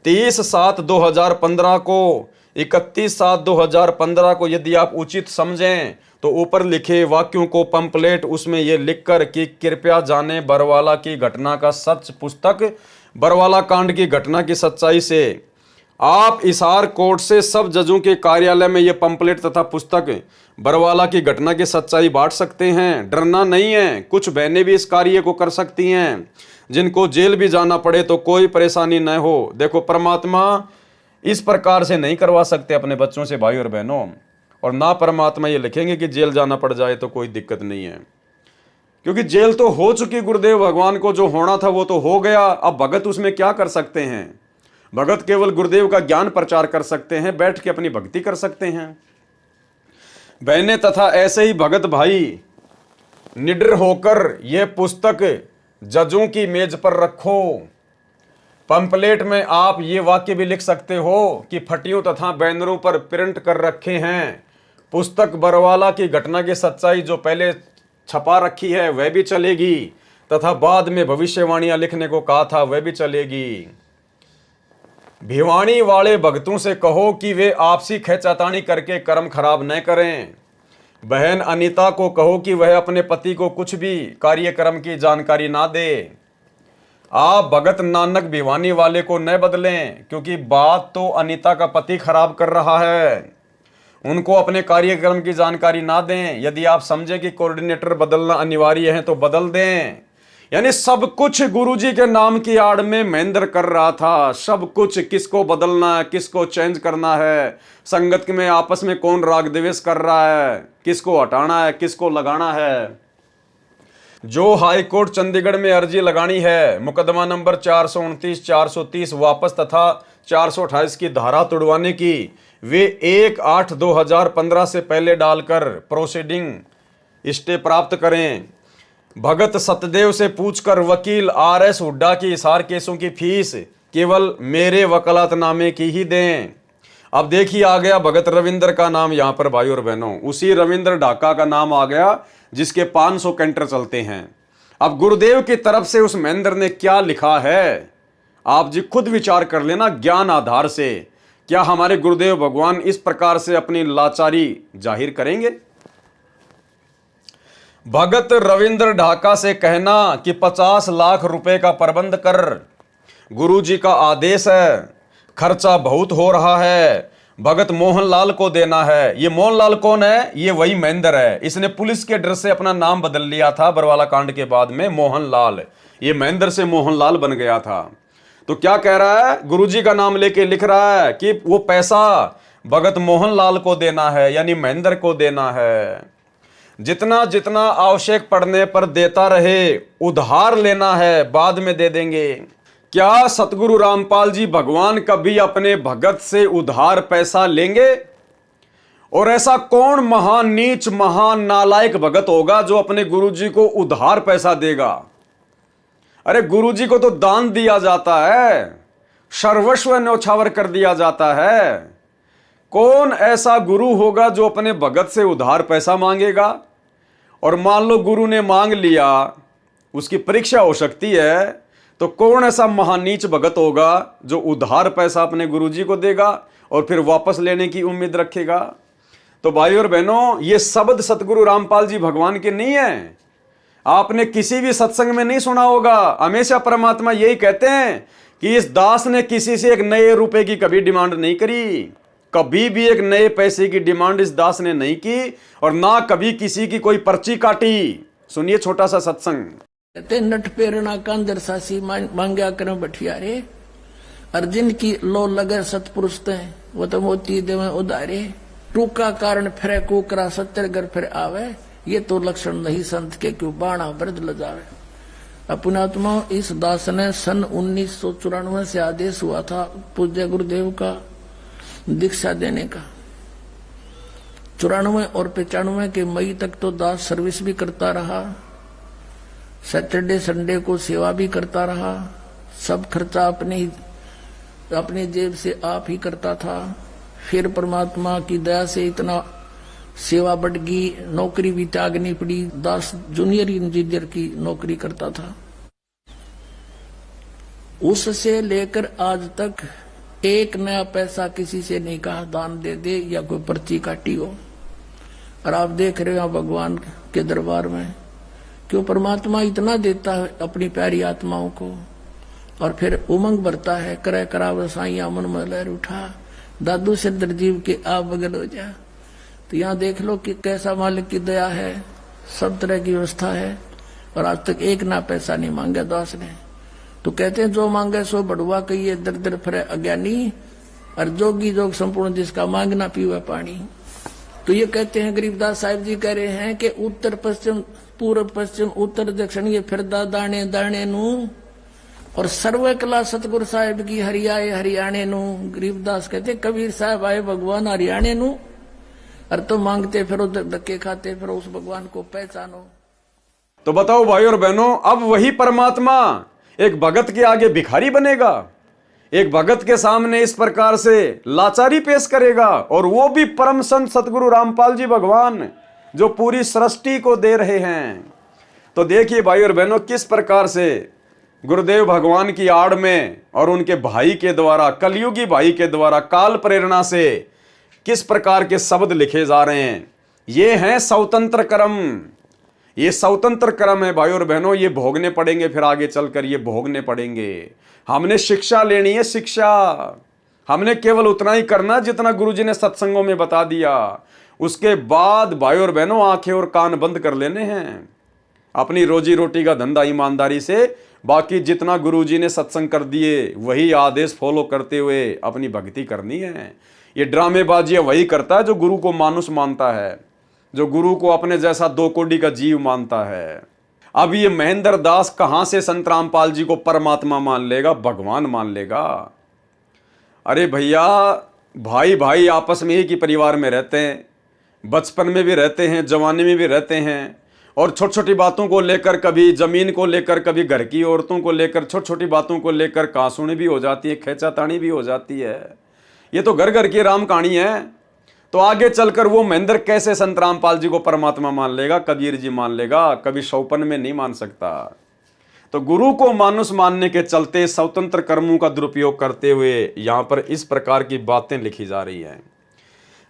30/7/2015 को, 31/7/2015 को यदि आप उचित समझें तो ऊपर लिखे वाक्यों को पंपलेट उसमें यह लिखकर कि कृपया जाने बरवाला की घटना का सच, पुस्तक बरवाला कांड की घटना की सच्चाई से आप हिसार कोर्ट से सब जजों के कार्यालय में ये पंपलेट तथा पुस्तक बरवाला की घटना की सच्चाई बांट सकते हैं। डरना नहीं है, कुछ बहनें भी इस कार्य को कर सकती हैं। जिनको जेल भी जाना पड़े तो कोई परेशानी न हो। देखो, परमात्मा इस प्रकार से नहीं करवा सकते अपने बच्चों से भाई और बहनों, और ना परमात्मा ये लिखेंगे कि जेल जाना पड़ जाए तो कोई दिक्कत नहीं है, क्योंकि जेल तो हो चुकी। गुरुदेव भगवान को जो होना था वो तो हो गया। अब भगत उसमें क्या कर सकते हैं? भगत केवल गुरुदेव का ज्ञान प्रचार कर सकते हैं, बैठ के अपनी भक्ति कर सकते हैं। बहनें तथा ऐसे ही भगत भाई निडर होकर यह पुस्तक जजों की मेज पर रखो। पंपलेट में आप ये वाक्य भी लिख सकते हो कि फटियों तथा बैनरों पर प्रिंट कर रखे हैं। पुस्तक बरवाला की घटना की सच्चाई जो पहले छपा रखी है वह भी चलेगी, तथा बाद में भविष्यवाणियां लिखने को कहा था वह भी चलेगी। भिवानी वाले भक्तों से कहो कि वे आपसी खींचातानी करके कर्म खराब न करें। बहन अनीता को कहो कि वह अपने पति को कुछ भी कार्यक्रम की जानकारी ना दे। आप भगत नानक भिवानी वाले को न बदलें, क्योंकि बात तो अनीता का पति खराब कर रहा है। उनको अपने कार्यक्रम की जानकारी ना दें। यदि आप समझे कि कोऑर्डिनेटर बदलना अनिवार्य है तो बदल दें। यानी सब कुछ गुरुजी के नाम की आड़ में महेंद्र कर रहा था। सब कुछ किसको बदलना है, किसको चेंज करना है, संगत में आपस में कौन राग द्वेष कर रहा है, किसको हटाना है, किसको लगाना है। जो हाई कोर्ट चंडीगढ़ में अर्जी लगानी है मुकदमा नंबर 429, 430 वापस तथा 428 की धारा तुड़वाने की, वे 1/8/2015 से पहले डालकर प्रोसीडिंग स्टे प्राप्त करें। भगत सतदेव से पूछकर वकील RS हुड्डा की हिसार केसों की फीस केवल मेरे वकालतनामे की ही दें। अब देखिए, आ गया भगत रविंद्र का नाम यहां पर भाई और बहनों। उसी रविंद्र ढाका का नाम आ गया जिसके 500 कैंटर चलते हैं। अब गुरुदेव की तरफ से उस महेंद्र ने क्या लिखा है, आप जी खुद विचार कर लेना ज्ञान आधार से। क्या हमारे गुरुदेव भगवान इस प्रकार से अपनी लाचारी जाहिर करेंगे? भगत रविंद्र ढाका से कहना कि 50 लाख रुपए का प्रबंध कर, गुरुजी का आदेश है, खर्चा बहुत हो रहा है, भगत मोहनलाल को देना है। ये मोहनलाल कौन है? ये वही महेंद्र है। इसने पुलिस के डर से अपना नाम बदल लिया था बरवाला कांड के बाद में मोहनलाल। ये महेंद्र से मोहनलाल बन गया था। तो क्या कह रहा है? गुरुजी का नाम लेके लिख रहा है कि वो पैसा भगत मोहनलाल को देना है, यानी महेंद्र को देना है। जितना जितना आवश्यक पड़ने पर देता रहे, उधार लेना है बाद में दे देंगे। क्या सतगुरु रामपाल जी भगवान कभी अपने भगत से उधार पैसा लेंगे? और ऐसा कौन महान नीच महान नालायक भगत होगा जो अपने गुरुजी को उधार पैसा देगा? अरे गुरुजी को तो दान दिया जाता है, सर्वस्व न्यौछावर कर दिया जाता है। कौन ऐसा गुरु होगा जो अपने भगत से उधार पैसा मांगेगा? और मान लो गुरु ने मांग लिया, उसकी परीक्षा हो सकती है, तो कौन ऐसा महानीच भगत होगा जो उधार पैसा अपने गुरुजी को देगा और फिर वापस लेने की उम्मीद रखेगा? तो भाई और बहनों, ये शब्द सतगुरु रामपाल जी भगवान के नहीं है। आपने किसी भी सत्संग में नहीं सुना होगा। हमेशा परमात्मा यही कहते हैं कि इस दास ने किसी से एक नए रुपए की कभी डिमांड नहीं करी, कभी भी एक नए पैसे की डिमांड इस दास ने नहीं की, और ना कभी किसी की कोई पर्ची काटी। सुनिए छोटा सा सत्संग। कहते नट पेरना कांदर सासी मांग्या कर बठियारे, अर्जुन की लो लगे सतपुरुष ते वो तो मोती देवे उदारे, टूका कारण फिरे कुकरा 70 घर फिर आवे, ये तो लक्षण नहीं संत के क्यों बाणा वृद्ध लजावे। अपनात्मा इस दास ने सन 1994 से आदेश हुआ था पूज्य गुरुदेव का दीक्षा देने का। 94 और 95 के मई तक तो दास सर्विस भी करता रहा, सैटरडे संडे को सेवा भी करता रहा, सब खर्चा अपने जेब से आप ही करता था। फिर परमात्मा की दया से इतना सेवा बढ़ गई, नौकरी भी त्यागनी पड़ी। दास जूनियर इंजीनियर की नौकरी करता था। उससे लेकर आज तक एक नया पैसा किसी से नहीं कहा दान दे दे या कोई पर्ची काटी हो। और आप देख रहे हो भगवान के दरबार में क्यों परमात्मा इतना देता है अपनी प्यारी आत्माओं को। और फिर उमंग भरता है, करे कराव साइया मन में लहर उठा, दादू से दरजीव के आप बगल हो जा। तो यहाँ देख लो कि कैसा मालिक की दया है, सब तरह की व्यवस्था है, और आज तक एक ना पैसा नहीं मांगा दास ने। तो कहते हैं जो मांगे सो बढ़ुआ कहिए, दर दर फिरे अज्ञानी, और जोगी जोग संपूर्ण जिसका मांगना पीवे पानी। तो ये कहते हैं गरीबदास साहिब जी कह रहे हैं कि उत्तर पश्चिम पूर्व पश्चिम उत्तर दक्षिण ये फिरदा दाने दाने नू, और सर्व कला सतगुरु साहिब की हरियाए हरियाणे नू। गरीबदास कहते कबीर साहब आए भगवान हरियाणे नू, और तो मांगते फिरो धक्के खाते फिरो उस भगवान को पहचानो। तो बताओ भाई और बहनों, अब वही परमात्मा एक भगत के आगे भिखारी बनेगा, एक भगत के सामने इस प्रकार से लाचारी पेश करेगा, और वो भी परम संत सतगुरु रामपाल जी भगवान जो पूरी सृष्टि को दे रहे हैं। तो देखिए भाई और बहनों, किस प्रकार से गुरुदेव भगवान की आड़ में और उनके भाई के द्वारा, कलयुगी भाई के द्वारा काल प्रेरणा से किस प्रकार के शब्द लिखे जा रहे हैं। ये हैं स्वतंत्र कर्म, ये स्वतंत्र कर्म है भाई और बहनों, ये भोगने पड़ेंगे, फिर आगे चलकर ये भोगने पड़ेंगे। हमने शिक्षा लेनी है, शिक्षा हमने केवल उतना ही करना जितना गुरुजी ने सत्संगों में बता दिया। उसके बाद भाई और बहनों आंखें और कान बंद कर लेने हैं, अपनी रोजी रोटी का धंधा ईमानदारी से, बाकी जितना गुरुजी ने सत्संग कर दिए वही आदेश फॉलो करते हुए अपनी भक्ति करनी है। ये ड्रामेबाजी वही करता है जो गुरु को मानुष मानता है, जो गुरु को अपने जैसा दो कोड़ी का जीव मानता है। अब ये महेंद्र दास कहां से संत रामपाल जी को परमात्मा मान लेगा, भगवान मान लेगा। अरे भैया, भाई भाई आपस में एक ही परिवार में रहते हैं, बचपन में भी रहते हैं, जवानी में भी रहते हैं, और छोटी छोटी बातों को लेकर, कभी जमीन को लेकर, कभी घर की औरतों को लेकर, छोटी छोटी बातों को लेकर कांसुनी भी हो जाती है, खेचातानी भी हो जाती है। ये तो घर घर की राम कहानी है। तो आगे चलकर वो महेंद्र कैसे संत रामपाल जी को परमात्मा मान लेगा, कबीर जी मान लेगा, कभी शौपन में नहीं मान सकता। तो गुरु को मानुष मानने के चलते स्वतंत्र कर्मों का दुरुपयोग करते हुए यहां पर इस प्रकार की बातें लिखी जा रही हैं।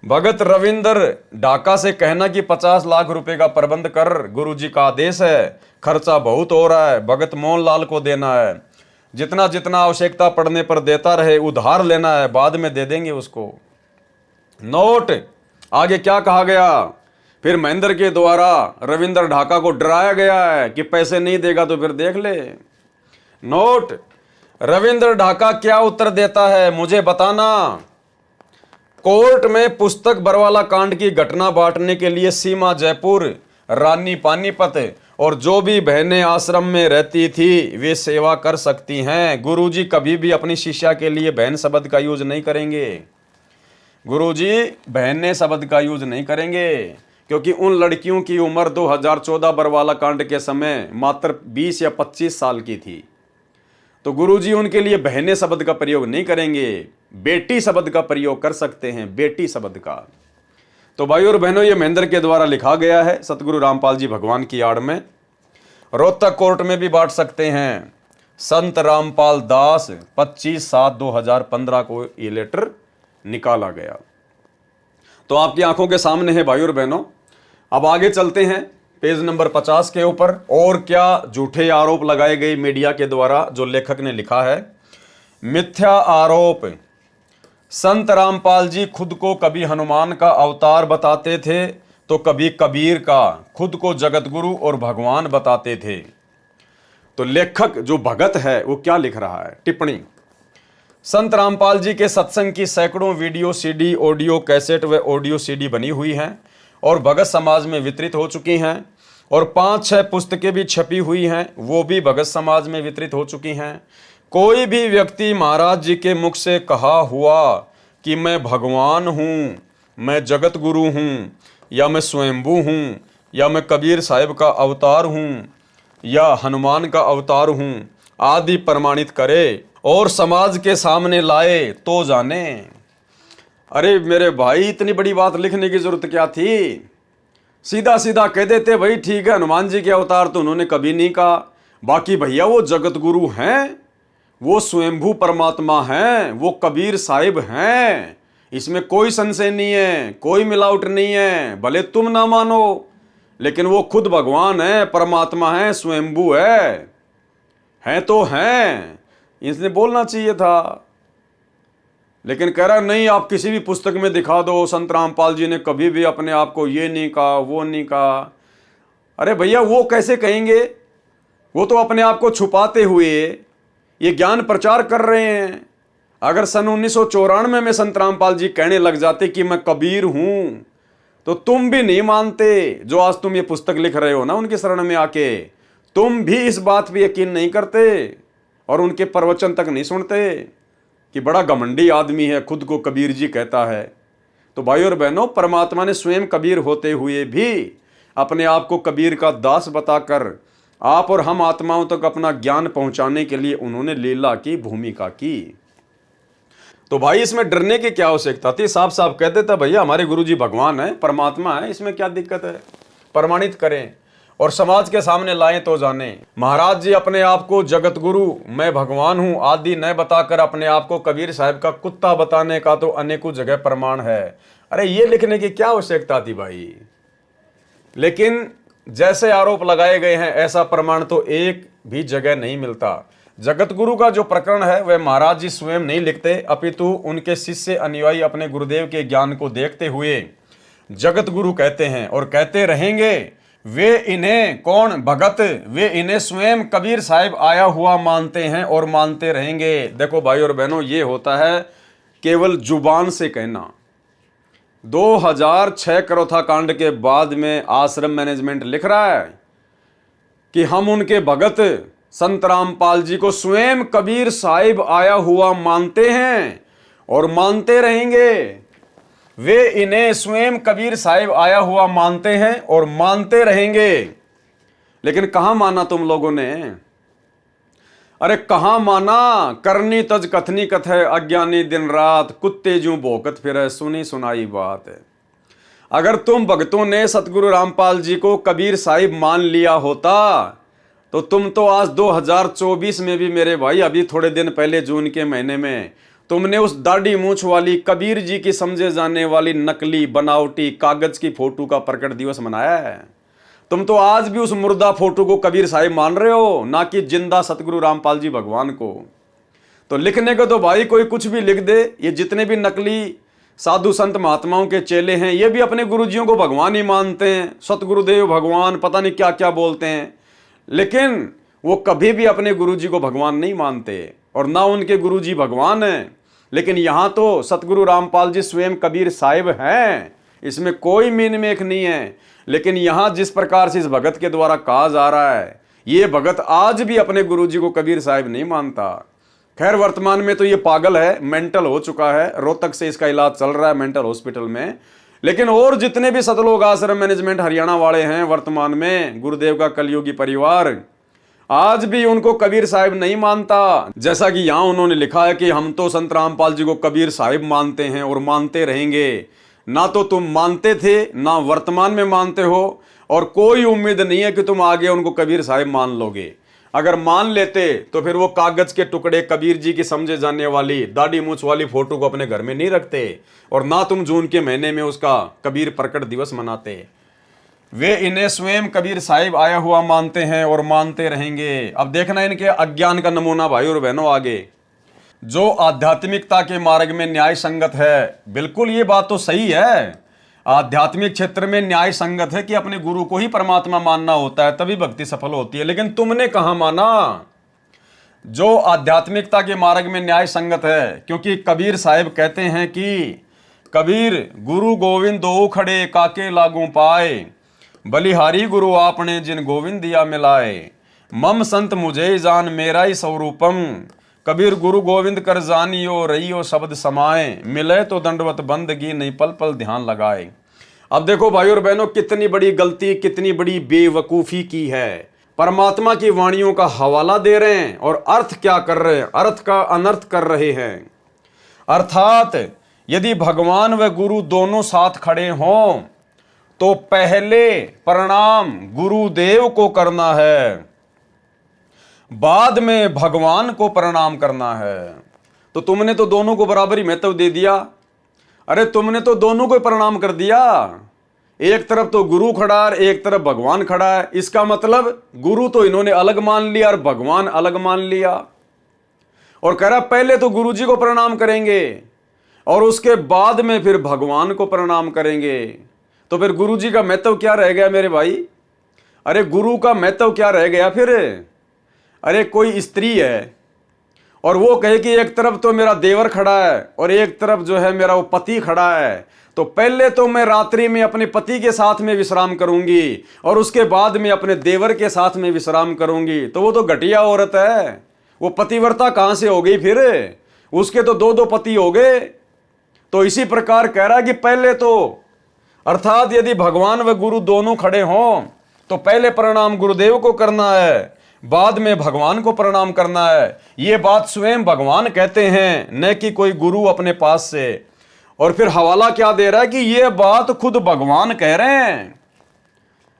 भगत रविंद्र ढाका से कहना कि 50 लाख रुपए का प्रबंध कर, गुरुजी का आदेश है, खर्चा बहुत हो रहा है, भगत मोहनलाल को देना है, जितना जितना आवश्यकता पड़ने पर देता रहे, उधार लेना है, बाद में दे देंगे उसको। नोट आगे क्या कहा गया, फिर महेंद्र के द्वारा रविंद्र ढाका को डराया गया है कि पैसे नहीं देगा तो फिर देख ले। नोट, रविंद्र ढाका क्या उत्तर देता है मुझे बताना। कोर्ट में पुस्तक बरवाला कांड की घटना बांटने के लिए सीमा जयपुर, रानी पानीपत और जो भी बहनें आश्रम में रहती थी वे सेवा कर सकती हैं। गुरुजी कभी भी अपनी शिष्या के लिए बहन शब्द का यूज नहीं करेंगे। गुरुजी बहने शब्द का यूज नहीं करेंगे, क्योंकि उन लड़कियों की उम्र 2014 बरवाला कांड के समय मात्र 20 या 25 साल की थी। तो गुरुजी उनके लिए बहने शब्द का प्रयोग नहीं करेंगे, बेटी शब्द का प्रयोग कर सकते हैं, बेटी शब्द का। तो भाई और बहनों, ये महेंद्र के द्वारा लिखा गया है सतगुरु रामपाल जी भगवान की आड़ में। रोहतक कोर्ट में भी बांट सकते हैं। संत रामपाल दास 25/7/2015 को ये लेटर निकाला गया। तो आपकी आंखों के सामने है भाई और बहनों। अब आगे चलते हैं पेज नंबर 50 के ऊपर। और क्या झूठे आरोप लगाए गए मीडिया के द्वारा, जो लेखक ने लिखा है। मिथ्या आरोप। संत रामपाल जी खुद को कभी हनुमान का अवतार बताते थे तो कभी कबीर का, खुद को जगत गुरु और भगवान बताते थे। तो लेखक जो भगत है वो क्या लिख रहा है, टिप्पणी। संत रामपाल जी के सत्संग की सैकड़ों वीडियो सीडी, ऑडियो कैसेट व ऑडियो सीडी बनी हुई हैं और भगत समाज में वितरित हो चुकी हैं, और 5-6 पुस्तकें भी छपी हुई हैं, वो भी भगत समाज में वितरित हो चुकी हैं। कोई भी व्यक्ति महाराज जी के मुख से कहा हुआ कि मैं भगवान हूँ, मैं जगत गुरु हूँ, या मैं स्वयंभू हूँ, या मैं कबीर साहिब का अवतार हूँ, या हनुमान का अवतार हूँ आदि प्रमाणित करे और समाज के सामने लाए तो जाने। अरे मेरे भाई, इतनी बड़ी बात लिखने की जरूरत क्या थी? सीधा सीधा कह देते भाई ठीक है, हनुमान जी के अवतार तो उन्होंने कभी नहीं कहा, बाकी भैया वो जगत गुरु हैं, वो स्वयंभू परमात्मा हैं, वो कबीर साहिब हैं, इसमें कोई संशय नहीं है, कोई मिलावट नहीं है। भले तुम ना मानो, लेकिन वो खुद भगवान है, परमात्मा है, स्वयंभू है तो हैं। इसने बोलना चाहिए था। लेकिन कह रहा नहीं, आप किसी भी पुस्तक में दिखा दो संत रामपाल जी ने कभी भी अपने आप को ये नहीं कहा, वो नहीं कहा। अरे भैया, वो कैसे कहेंगे? वो तो अपने आप को छुपाते हुए ये ज्ञान प्रचार कर रहे हैं। अगर सन 1994 में संत रामपाल जी कहने लग जाते कि मैं कबीर हूं, तो तुम भी नहीं मानते। जो आज तुम ये पुस्तक लिख रहे हो ना उनकी शरण में आके, तुम भी इस बात पे यकीन नहीं करते और उनके प्रवचन तक नहीं सुनते कि बड़ा घमंडी आदमी है, खुद को कबीर जी कहता है। तो भाई और बहनों, परमात्मा ने स्वयं कबीर होते हुए भी अपने आप को कबीर का दास बताकर आप और हम आत्माओं तक अपना ज्ञान पहुंचाने के लिए उन्होंने लीला की, भूमिका की। तो भाई इसमें डरने की क्या आवश्यकता थी? साफ साफ कह देता भैया हमारे गुरुजी भगवान है, परमात्मा है, इसमें क्या दिक्कत है? प्रमाणित करें और समाज के सामने लाएं तो जाने। महाराज जी अपने आप को जगत गुरु, मैं भगवान हूं आदि न बताकर अपने आप को कबीर साहब का कुत्ता बताने का तो अनेकों जगह प्रमाण है। अरे ये लिखने की क्या आवश्यकता थी भाई? लेकिन जैसे आरोप लगाए गए हैं ऐसा प्रमाण तो एक भी जगह नहीं मिलता। जगत गुरु का जो प्रकरण है वह महाराज जी स्वयं नहीं लिखते, अपितु उनके शिष्य अनुयायी अपने गुरुदेव के ज्ञान को देखते हुए जगत गुरु कहते हैं और कहते रहेंगे। वे इन्हें कौन भगत, वे इन्हें स्वयं कबीर साहिब आया हुआ मानते हैं और मानते रहेंगे। देखो भाई और बहनों, ये होता है केवल जुबान से कहना। 2006 करोथा कांड के बाद में आश्रम मैनेजमेंट लिख रहा है कि हम उनके भगत संत रामपाल जी को स्वयं कबीर साहिब आया हुआ मानते हैं और मानते रहेंगे। वे इन्हें स्वयं कबीर साहिब आया हुआ मानते हैं और मानते रहेंगे। लेकिन कहां माना तुम लोगों ने? अरे कहां माना? करनी तज कथनी कथे, अज्ञानी दिन रात, कुत्ते जूं भौंकत फिरे, सुनी सुनाई बात है। अगर तुम भक्तों ने सतगुरु रामपाल जी को कबीर साहिब मान लिया होता तो तुम तो आज 2024 में भी मेरे भाई, अभी थोड़े दिन पहले जून के महीने में तुमने उस दाढ़ी मूंछ वाली कबीर जी की समझे जाने वाली नकली बनावटी कागज की फोटो का प्रकट दिवस मनाया है। तुम तो आज भी उस मुर्दा फोटो को कबीर साहिब मान रहे हो, ना कि जिंदा सतगुरु रामपाल जी भगवान को। तो लिखने को तो भाई कोई कुछ भी लिख दे। ये जितने भी नकली साधु संत महात्माओं के चेले हैं ये भी अपने गुरुजियों को भगवान ही मानते हैं, सतगुरुदेव भगवान, पता नहीं क्या क्या बोलते हैं। लेकिन वो कभी भी अपने गुरुजी को भगवान नहीं मानते और ना उनके गुरुजी भगवान हैं। लेकिन यहाँ तो सतगुरु रामपाल जी स्वयं कबीर साहिब हैं, इसमें कोई मीन मेख नहीं है। लेकिन यहाँ जिस प्रकार से इस भगत के द्वारा कहा जा रहा है, ये भगत आज भी अपने गुरुजी को कबीर साहिब नहीं मानता। खैर वर्तमान में तो ये पागल है, मेंटल हो चुका है, रोहतक से इसका इलाज चल रहा है मेंटल हॉस्पिटल में। लेकिन और जितने भी सतलोक आश्रम मैनेजमेंट हरियाणा वाले हैं वर्तमान में, गुरुदेव का कलयुगी परिवार, आज भी उनको कबीर साहिब नहीं मानता। जैसा कि यहां उन्होंने लिखा है कि हम तो संत रामपाल जी को कबीर साहिब मानते हैं और मानते रहेंगे। ना तो तुम मानते थे, ना वर्तमान में मानते हो, और कोई उम्मीद नहीं है कि तुम आगे उनको कबीर साहिब मान लोगे। अगर मान लेते तो फिर वो कागज के टुकड़े कबीर जी की समझे जाने वाली दाढ़ी मूंछ वाली फोटो को अपने घर में नहीं रखते, और ना तुम जून के महीने में उसका कबीर प्रकट दिवस मनाते। वे इन्हें स्वयं कबीर साहिब आया हुआ मानते हैं और मानते रहेंगे। अब देखना इनके अज्ञान का नमूना भाई और बहनों आगे। जो आध्यात्मिकता के मार्ग में न्याय संगत है, बिल्कुल ये बात तो सही है, आध्यात्मिक क्षेत्र में न्याय संगत है कि अपने गुरु को ही परमात्मा मानना होता है, तभी भक्ति सफल होती है। लेकिन तुमने कहां माना? जो आध्यात्मिकता के मार्ग में न्याय संगत है, क्योंकि कबीर साहिब कहते हैं कि कबीर गुरु गोविंद दो खड़े काके लागू पाए, बलिहारी गुरु आपने जिन गोविंद दिया मिलाए, मम संत मुझे जान मेरा ही स्वरूपम, कबीर गुरु गोविंद कर जानियो रहियो शब्द समाए, मिले तो दंडवत बंदगी नहीं पल पल ध्यान लगाए। अब देखो भाई और बहनों, कितनी बड़ी गलती, कितनी बड़ी बेवकूफी की है। परमात्मा की वाणियों का हवाला दे रहे हैं और अर्थ क्या कर रहे हैं? अर्थ का अनर्थ कर रहे हैं। अर्थात यदि भगवान व गुरु दोनों साथ खड़े हों तो पहले प्रणाम गुरुदेव को करना है, बाद में भगवान को प्रणाम करना है। तो तुमने तो दोनों को बराबर ही महत्व दे दिया। अरे तुमने तो दोनों को प्रणाम कर दिया, एक तरफ तो गुरु खड़ा है, एक तरफ भगवान खड़ा है। इसका मतलब गुरु तो इन्होंने अलग मान लिया और भगवान अलग मान लिया। और कह रहा पहले तो गुरु जी को प्रणाम करेंगे और उसके बाद में फिर भगवान को प्रणाम करेंगे। तो फिर गुरु जी का महत्व क्या रह गया मेरे भाई? अरे गुरु का महत्व क्या रह गया फिर? अरे कोई स्त्री है और वो कहे कि एक तरफ तो मेरा देवर खड़ा है और एक तरफ जो है मेरा वो पति खड़ा है, तो पहले तो मैं रात्रि में अपने पति के साथ में विश्राम करूंगी और उसके बाद में अपने देवर के साथ में विश्राम करूंगी। तो वो तो घटिया औरत है, वो पतिव्रता कहां से हो गई फिर? उसके तो दो दो पति हो गए। तो इसी प्रकार कह रहा है कि पहले तो, अर्थात यदि भगवान व गुरु दोनों खड़े हों तो पहले प्रणाम गुरुदेव को करना है, बाद में भगवान को प्रणाम करना है। ये बात स्वयं भगवान कहते हैं, न कि कोई गुरु अपने पास से। और फिर हवाला क्या दे रहा है कि ये बात खुद भगवान कह रहे हैं।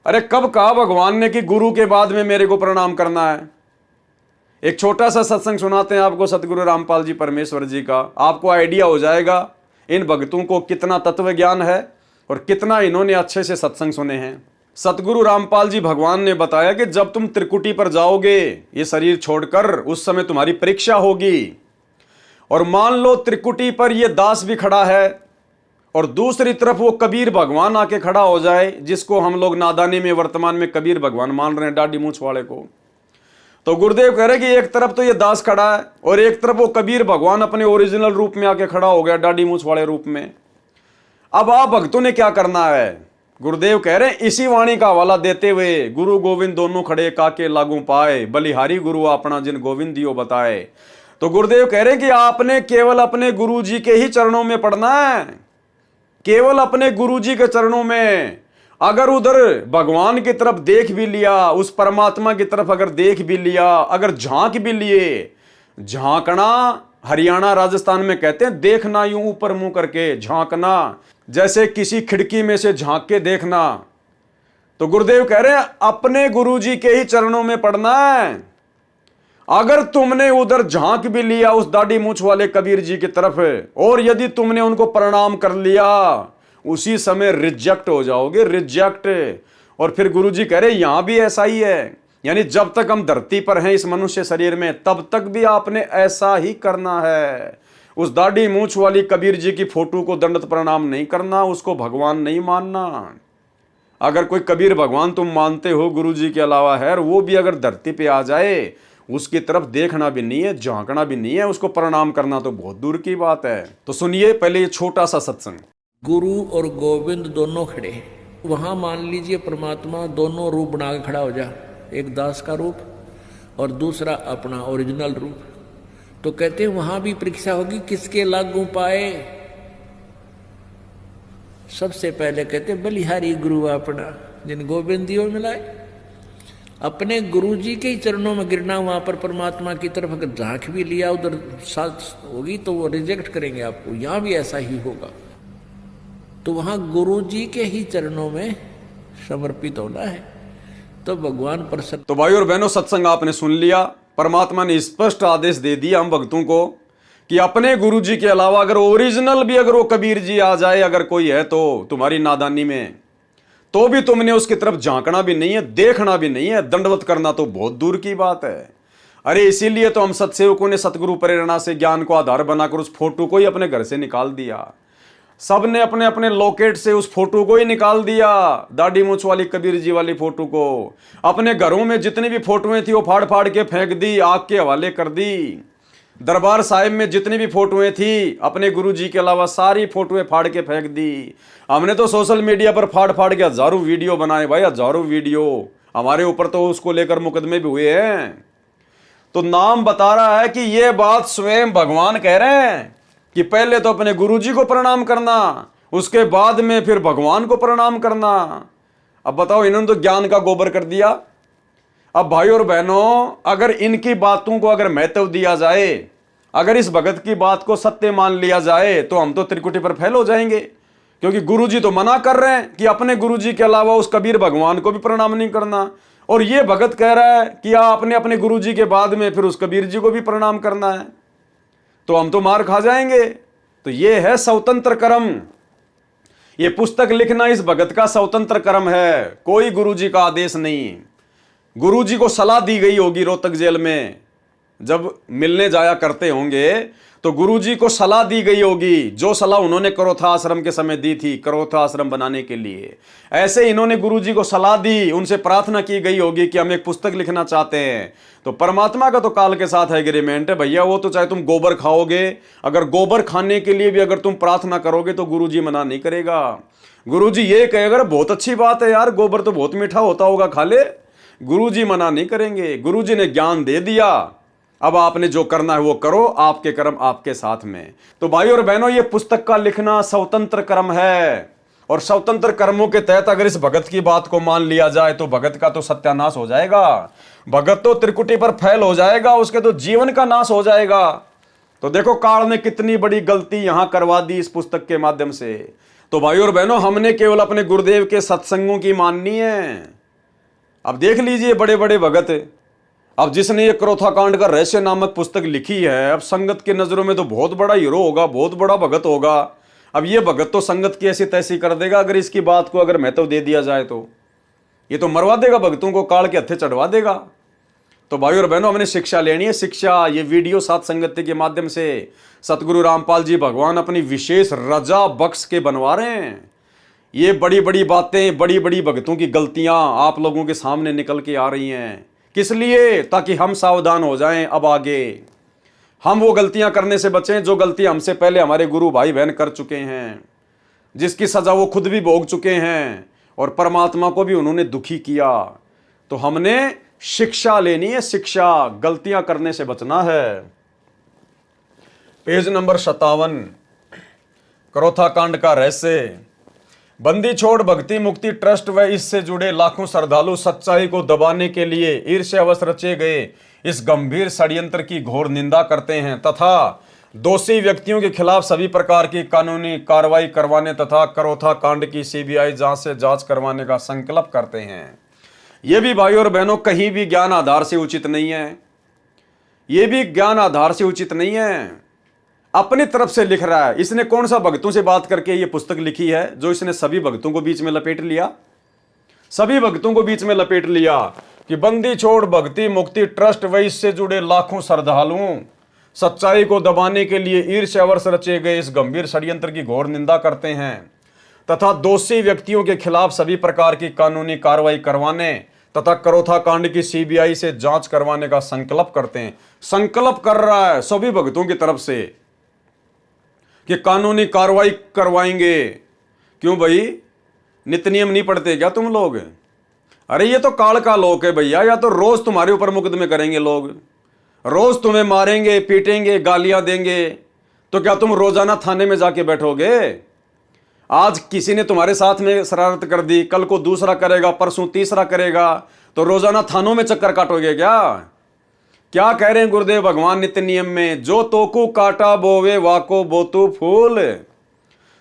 अरे कब कहा भगवान ने कि गुरु के बाद में मेरे को प्रणाम करना है? एक छोटा सा सत्संग सुनाते हैं आपको सतगुरु रामपाल जी परमेश्वर जी का, आपको आइडिया हो जाएगा इन भक्तों को कितना तत्व ज्ञान है और कितना इन्होंने अच्छे से सत्संग सुने हैं। सतगुरु रामपाल जी भगवान ने बताया कि जब तुम त्रिकुटी पर जाओगे ये शरीर छोड़कर, उस समय तुम्हारी परीक्षा होगी। और मान लो त्रिकुटी पर ये दास भी खड़ा है और दूसरी तरफ वो कबीर भगवान आके खड़ा हो जाए, जिसको हम लोग नादानी में वर्तमान में कबीर भगवान मान रहे हैं, दाढ़ी मूंछ वाले को। तो गुरुदेव कह रहे कि एक तरफ तो ये दास खड़ा है और एक तरफ वो कबीर भगवान अपने ओरिजिनल रूप में आके खड़ा हो गया, दाढ़ी मूंछ वाले रूप में। अब आप भक्तों ने क्या करना है? गुरुदेव कह रहे हैं इसी वाणी का हवाला देते हुए, गुरु गोविंद दोनों खड़े काके लागू पाए, बलिहारी गुरु अपना जिन गोविंद दियो बताए। तो गुरुदेव कह रहे हैं कि आपने केवल अपने गुरु जी के ही चरणों में पड़ना है, केवल अपने गुरु जी के चरणों में। अगर उधर भगवान की तरफ देख भी लिया, उस परमात्मा की तरफ अगर देख भी लिया, अगर झांक भी लिए, झांकना हरियाणा राजस्थान में कहते हैं देखना, यूं ऊपर मुंह करके झांकना, जैसे किसी खिड़की में से झांक के देखना। तो गुरुदेव कह रहे हैं अपने गुरुजी के ही चरणों में पड़ना है। अगर तुमने उधर झांक भी लिया उस दाढ़ी मूंछ वाले कबीर जी की तरफ, और यदि तुमने उनको प्रणाम कर लिया, उसी समय रिजेक्ट हो जाओगे, रिजेक्ट। और फिर गुरुजी कह रहे यहां भी ऐसा ही है, यानी जब तक हम धरती पर हैं इस मनुष्य शरीर में, तब तक भी आपने ऐसा ही करना है। उस दाढ़ी मूंछ वाली कबीर जी की फोटो को दंडवत प्रणाम नहीं करना, उसको भगवान नहीं मानना। अगर कोई कबीर भगवान तुम मानते हो गुरु जी के अलावा है, और वो भी अगर धरती पे आ जाए, उसकी तरफ देखना भी नहीं है, झांकना भी नहीं है, उसको प्रणाम करना तो बहुत दूर की बात है। तो सुनिए पहले ये छोटा सा सत्संग। गुरु और गोविंद दोनों खड़े, वहां मान लीजिए परमात्मा दोनों रूप बना के खड़ा हो जा, एक दास का रूप और दूसरा अपना ओरिजिनल रूप। तो कहते हैं वहां भी परीक्षा होगी, किसके लागू पाए? सबसे पहले कहते बलिहारी गुरु अपना जिन गोविंद दियो मिलाए। अपने गुरु जी के ही चरणों में गिरना, वहां पर परमात्मा की तरफ अगर झांक भी लिया, उधर साथ होगी तो वो रिजेक्ट करेंगे आपको। यहां भी ऐसा ही होगा। तो वहां गुरु जी के ही चरणों में समर्पित होना है, तो भगवान प्रसन्न। तो भाई और बहनों, सत्संग आपने सुन लिया। परमात्मा ने स्पष्ट आदेश दे दिया हम भक्तों को कि अपने गुरु जी के अलावा अगर ओरिजिनल भी अगर वो कबीर जी आ जाए, अगर कोई है तो तुम्हारी नादानी में, तो भी तुमने उसकी तरफ झांकना भी नहीं है, देखना भी नहीं है, दंडवत करना तो बहुत दूर की बात है। अरे इसीलिए तो हम सत्सेवकों ने सतगुरु प्रेरणा से ज्ञान को आधार बनाकर उस फोटो को ही अपने घर से निकाल दिया। सब ने अपने अपने लॉकेट से उस फोटो को ही निकाल दिया, दाढ़ी मूंछ वाली कबीर जी वाली फोटो को। अपने घरों में जितनी भी फोटोएं थी वो फाड़ फाड़ के फेंक दी, आग के हवाले कर दी। दरबार साहिब में जितनी भी फोटोएं थी अपने गुरु जी के अलावा सारी फोटोएं फाड़ के फेंक दी। हमने तो सोशल मीडिया पर फाड़ फाड़ के हजारों वीडियो बनाए भाई, हजारों वीडियो। हमारे ऊपर तो उसको लेकर मुकदमे भी हुए हैं। तो नाम बता रहा है कि ये बात स्वयं भगवान कह रहे हैं कि पहले तो अपने गुरु जी को प्रणाम करना, उसके बाद में फिर भगवान को प्रणाम करना। अब बताओ, इन्होंने तो ज्ञान का गोबर कर दिया। अब भाई और बहनों, अगर इनकी बातों को अगर महत्व दिया जाए, अगर इस भगत की बात को सत्य मान लिया जाए, तो हम तो त्रिकुटी पर फेल हो जाएंगे। क्योंकि गुरुजी तो मना कर रहे हैं कि अपने गुरुजी के अलावा उस कबीर भगवान को भी प्रणाम नहीं करना, और ये भगत कह रहा है कि आपने अपने गुरुजी के बाद में फिर उस कबीर जी को भी प्रणाम करना है, तो हम तो मार खा जाएंगे। तो ये है स्वतंत्र कर्म। ये पुस्तक लिखना इस भगत का स्वतंत्र कर्म है, कोई गुरुजी का आदेश नहीं। गुरुजी को सलाह दी गई होगी रोहतक जेल में, जब मिलने जाया करते होंगे तो गुरुजी को सलाह दी गई होगी, जो सलाह उन्होंने करोथा आश्रम के समय दी थी करोथा आश्रम बनाने के लिए, ऐसे इन्होंने गुरुजी को सलाह दी, उनसे प्रार्थना की गई होगी कि हम एक पुस्तक लिखना चाहते हैं। तो परमात्मा का तो काल के साथ एग्रीमेंट है भैया, वो तो चाहे तुम गोबर खाओगे, अगर गोबर खाने के लिए भी अगर तुम प्रार्थना करोगे तो गुरुजी मना नहीं करेगा। गुरुजी ये कहेगा बहुत अच्छी बात है यार, गोबर तो बहुत मीठा होता होगा, खा ले, गुरुजी मना नहीं करेंगे। गुरुजी ने ज्ञान दे दिया, अब आपने जो करना है वो करो, आपके कर्म आपके साथ में। तो भाई और बहनों, ये पुस्तक का लिखना स्वतंत्र कर्म है, और स्वतंत्र कर्मों के तहत अगर इस भगत की बात को मान लिया जाए तो भगत का तो सत्यानाश हो जाएगा, भगत तो त्रिकुटी पर फैल हो जाएगा, उसके तो जीवन का नाश हो जाएगा। तो देखो काल ने कितनी बड़ी गलती यहां करवा दी इस पुस्तक के माध्यम से। तो भाई और बहनों, हमने केवल अपने गुरुदेव के सत्संगों की माननी है। अब देख लीजिए बड़े बड़े भगत, अब जिसने ये क्रोथा कांड का रहस्य नामक पुस्तक लिखी है, अब संगत की नजरों में तो बहुत बड़ा हीरो होगा, बहुत बड़ा भगत होगा। अब ये भगत तो संगत की ऐसी तैसी कर देगा, अगर इसकी बात को अगर महत्व दे दिया जाए तो ये तो मरवा देगा भगतों को, काल के हत्थे चढ़वा देगा। तो भाई और बहनों, हमने शिक्षा लेनी है, शिक्षा। ये वीडियो साथ संगति के माध्यम से सतगुरु रामपाल जी भगवान अपनी विशेष रजा बख्श के बनवा रहे हैं। ये बड़ी बड़ी बातें, बड़ी बड़ी भगतों की गलतियां आप लोगों के सामने निकल के आ रही हैं। किस लिए? ताकि हम सावधान हो जाएं, अब आगे हम वो गलतियां करने से बचें जो गलतियां हमसे पहले हमारे गुरु भाई बहन कर चुके हैं, जिसकी सजा वो खुद भी भोग चुके हैं और परमात्मा को भी उन्होंने दुखी किया। तो हमने शिक्षा लेनी है, शिक्षा, गलतियां करने से बचना है। पेज नंबर 57, क्रोथा कांड का रहस्य। बंदी छोड़ भक्ति मुक्ति ट्रस्ट व इससे जुड़े लाखों श्रद्धालु सच्चाई को दबाने के लिए ईर्ष्यावश रचे गए इस गंभीर षड्यंत्र की घोर निंदा करते हैं तथा दोषी व्यक्तियों के खिलाफ सभी प्रकार की कानूनी कार्रवाई करवाने तथा क्रोथा कांड की सीबीआई जांच से जांच करवाने का संकल्प करते हैं। ये भी भाई और बहनों कहीं भी ज्ञान आधार से उचित नहीं है, ये भी ज्ञान आधार से उचित नहीं है, अपनी तरफ से लिख रहा है। इसने कौन सा भक्तों से बात करके ये पुस्तक लिखी है जो इसने सभी भक्तों को बीच में लपेट लिया, सभी भक्तों को बीच में लपेट लिया कि बंदी छोड़ भक्ति मुक्ति ट्रस्ट व इससे जुड़े लाखों श्रद्धालुओं सच्चाई को दबाने के लिए ईर्ष्यावश रचे गए इस गंभीर षड्यंत्र की घोर निंदा करते हैं तथा दोषी व्यक्तियों के खिलाफ सभी प्रकार की कानूनी कार्रवाई करवाने तथा क्रोथा कांड की सीबीआई से जांच करवाने का संकल्प करते हैं। संकल्प कर रहा है सभी भक्तों की तरफ से कि कानूनी कार्रवाई करवाएंगे। क्यों भाई, नित्य नियम नहीं पढ़ते क्या तुम लोग? अरे ये तो काल का लोक है भैया, या तो रोज तुम्हारे ऊपर मुकदमे करेंगे लोग, रोज तुम्हें मारेंगे पीटेंगे गालियां देंगे, तो क्या तुम रोजाना थाने में जाके बैठोगे? आज किसी ने तुम्हारे साथ में शरारत कर दी, कल को दूसरा करेगा, परसों तीसरा करेगा, तो रोजाना थानों में चक्कर काटोगे क्या? क्या कह रहे हैं गुरुदेव भगवान नित्य नियम में? जो तोकू काटा बोवे वाको बोतु फूल,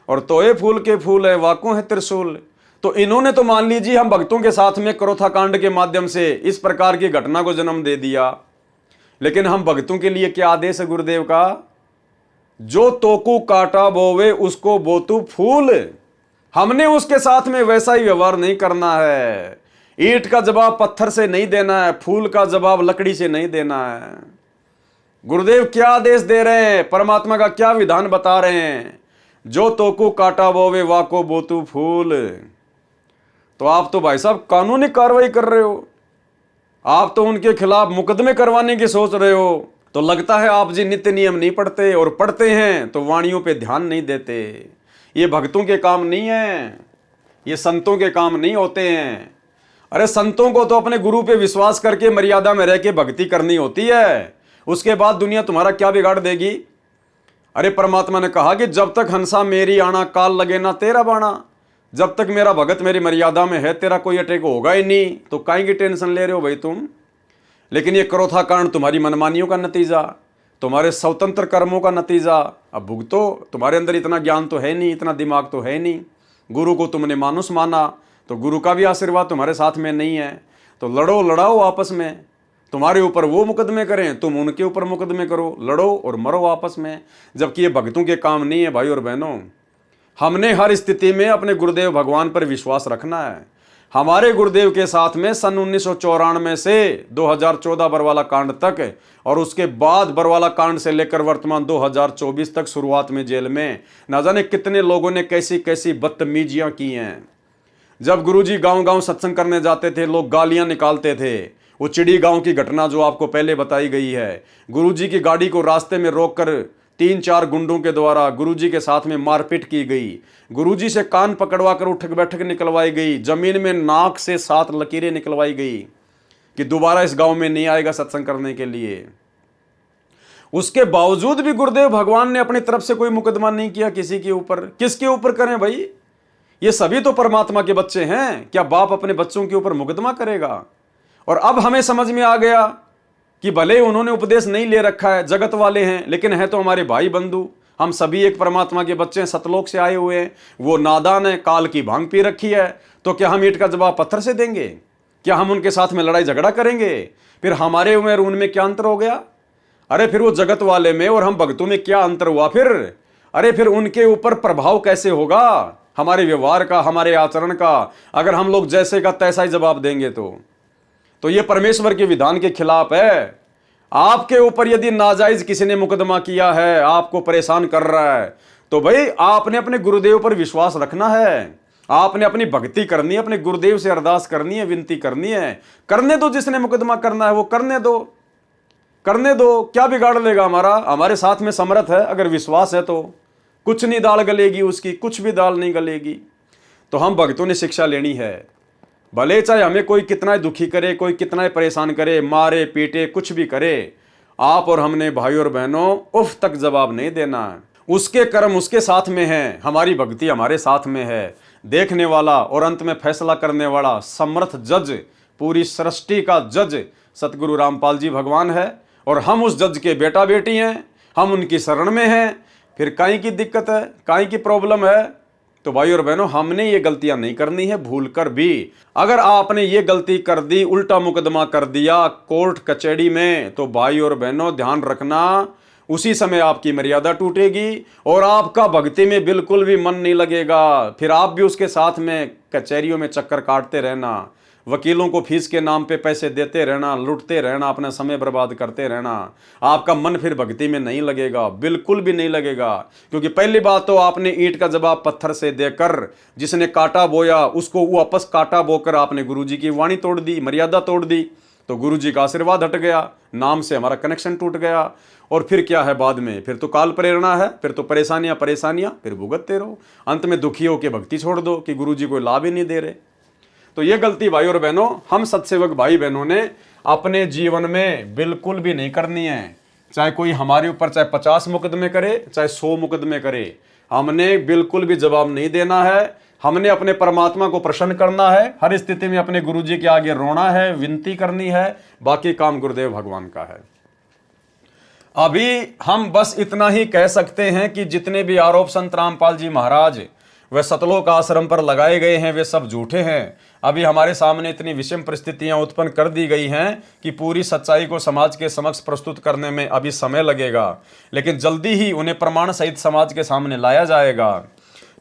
और तोए फूल के फूल है वाको है त्रिशूल। तो इन्होंने तो मान लीजिए हम भक्तों के साथ में क्रोथा कांड के माध्यम से इस प्रकार की घटना को जन्म दे दिया, लेकिन हम भक्तों के लिए क्या आदेश है गुरुदेव का? जो तोकू काटा बोवे उसको बोतु फूल। हमने उसके साथ में वैसा ही व्यवहार नहीं करना है। ईंट का जवाब पत्थर से नहीं देना है, फूल का जवाब लकड़ी से नहीं देना है। गुरुदेव क्या आदेश दे रहे हैं, परमात्मा का क्या विधान बता रहे हैं? जो तोकू काटा बोवे वाको बोतु फूल। तो आप तो भाई साहब कानूनी कार्रवाई कर रहे हो, आप तो उनके खिलाफ मुकदमे करवाने की सोच रहे हो। तो लगता है आप जी नित्य नियम नहीं पढ़ते, और पढ़ते हैं तो वाणियों पे ध्यान नहीं देते। ये भक्तों के काम नहीं है, ये संतों के काम नहीं होते हैं। अरे संतों को तो अपने गुरु पे विश्वास करके मर्यादा में रह के भक्ति करनी होती है, उसके बाद दुनिया तुम्हारा क्या बिगाड़ देगी? अरे परमात्मा ने कहा कि जब तक हंसा मेरी आना काल लगे ना तेरा बाणा। जब तक मेरा भगत मेरी मर्यादा में है तेरा कोई अटैक होगा ही नहीं, तो काहे की टेंशन ले रहे हो भाई तुम? लेकिन ये क्रोथा कांड तुम्हारी मनमानियों का नतीजा, तुम्हारे स्वतंत्र कर्मों का नतीजा। अब भुगतो, तुम्हारे अंदर इतना ज्ञान तो है नहीं, इतना दिमाग तो है नहीं। गुरु को तुमने मानुस माना, तो गुरु का भी आशीर्वाद तुम्हारे साथ में नहीं है। तो लड़ो लड़ाओ आपस में, तुम्हारे ऊपर वो मुकदमे करें, तुम उनके ऊपर मुकदमे करो, लड़ो और मरो आपस में। जबकि ये भक्तों के काम नहीं है भाई और बहनों। हमने हर स्थिति में अपने गुरुदेव भगवान पर विश्वास रखना है। हमारे गुरुदेव के साथ में सन 1994 से 2014 बरवाला कांड तक और उसके बाद बरवाला कांड से लेकर वर्तमान 2024 तक शुरुआत में जेल में न जाने कितने लोगों ने कैसी कैसी बदतमीजियां की हैं। जब गुरुजी गांव-गांव सत्संग करने जाते थे, लोग गालियां निकालते थे। वो चिड़ी गांव की घटना जो आपको पहले बताई गई है, गुरुजी की गाड़ी को रास्ते में रोककर 3-4 गुंडों के द्वारा गुरुजी के साथ में मारपीट की गई। गुरुजी से कान पकड़वा कर उठक बैठक निकलवाई गई। जमीन में नाक से 7 लकीरें निकलवाई गई कि दोबारा इस गांव में नहीं आएगा सत्संग करने के लिए। उसके बावजूद भी गुरुदेव भगवान ने अपनी तरफ से कोई मुकदमा नहीं किया किसी के ऊपर। किसके ऊपर करें भाई? ये सभी तो परमात्मा के बच्चे हैं। क्या बाप अपने बच्चों के ऊपर मुकदमा करेगा? और अब हमें समझ में आ गया कि भले उन्होंने उपदेश नहीं ले रखा है, जगत वाले हैं, लेकिन है तो हमारे भाई बंधु। हम सभी एक परमात्मा के बच्चे हैं, सतलोक से आए हुए हैं। वो नादान है, काल की भांग पी रखी है, तो क्या हम ईंट का जवाब पत्थर से देंगे? क्या हम उनके साथ में लड़ाई झगड़ा करेंगे? फिर हमारे में और उनमें क्या अंतर हो गया? अरे फिर वो जगत वाले में और हम भक्तों में क्या अंतर हुआ फिर? अरे फिर उनके ऊपर प्रभाव कैसे होगा हमारे व्यवहार का, हमारे आचरण का, अगर हम लोग जैसे का तैसा ही जवाब देंगे तो ये परमेश्वर के विधान के खिलाफ है। आपके ऊपर यदि नाजायज किसी ने मुकदमा किया है, आपको परेशान कर रहा है, तो भाई आपने अपने गुरुदेव पर विश्वास रखना है। आपने अपनी भक्ति करनी है, अपने गुरुदेव से अरदास करनी है, विनती करनी है। करने दो, जिसने मुकदमा करना है वो करने दो, करने दो। क्या बिगाड़ लेगा हमारा? हमारे साथ में समर्थ है, अगर विश्वास है तो कुछ नहीं दाल गलेगी उसकी, कुछ भी दाल नहीं गलेगी। तो हम भक्तों ने शिक्षा लेनी है। भले चाहे हमें कोई कितना दुखी करे, कोई कितना परेशान करे, मारे पीटे, कुछ भी करे, आप और हमने भाई और बहनों उफ तक जवाब नहीं देना है। उसके कर्म उसके साथ में है, हमारी भक्ति हमारे साथ में है। देखने वाला और अंत में फैसला करने वाला समर्थ जज, पूरी सृष्टि का जज सतगुरु रामपाल जी भगवान है, और हम उस जज के बेटा बेटी हैं, हम उनकी शरण में हैं। फिर काई की दिक्कत है, काई की प्रॉब्लम है? तो भाई और बहनों, हमने ये गलतियां नहीं करनी है भूल कर भी। अगर आपने ये गलती कर दी, उल्टा मुकदमा कर दिया कोर्ट कचहरी में, तो भाई और बहनों ध्यान रखना, उसी समय आपकी मर्यादा टूटेगी और आपका भक्ति में बिल्कुल भी मन नहीं लगेगा। फिर आप भी उसके साथ में कचहरियों में चक्कर काटते रहना, वकीलों को फीस के नाम पे पैसे देते रहना, लुटते रहना, अपना समय बर्बाद करते रहना। आपका मन फिर भक्ति में नहीं लगेगा, बिल्कुल भी नहीं लगेगा। क्योंकि पहली बात तो आपने ईंट का जवाब पत्थर से देकर, जिसने कांटा बोया उसको वापस कांटा बोकर आपने गुरुजी की वाणी तोड़ दी, मर्यादा तोड़ दी, तो गुरुजी का आशीर्वाद हट गया, नाम से हमारा कनेक्शन टूट गया। और फिर क्या है बाद में? फिर तो काल प्रेरणा है, फिर तो परेशानियां फिर भुगतते रहो। अंत में दुखी हो के भक्ति छोड़ दो कि गुरुजी कोई लाभ ही नहीं दे रहे। तो ये गलती भाई और बहनों, हम सत्सेवक भाई बहनों ने अपने जीवन में बिल्कुल भी नहीं करनी है। चाहे कोई हमारे ऊपर चाहे 50 मुकदमे करे, चाहे 100 मुकदमे करे, हमने बिल्कुल भी जवाब नहीं देना है। हमने अपने परमात्मा को प्रसन्न करना है, हर स्थिति में अपने गुरुजी के आगे रोना है, विनती करनी है। बाकी काम गुरुदेव भगवान का है। अभी हम बस इतना ही कह सकते हैं कि जितने भी आरोप संत रामपाल जी महाराज वे सतलोक आश्रम पर लगाए गए हैं, वे सब झूठे हैं। अभी हमारे सामने इतनी विषम परिस्थितियां उत्पन्न कर दी गई हैं कि पूरी सच्चाई को समाज के समक्ष प्रस्तुत करने में अभी समय लगेगा, लेकिन जल्दी ही उन्हें प्रमाण सहित समाज के सामने लाया जाएगा।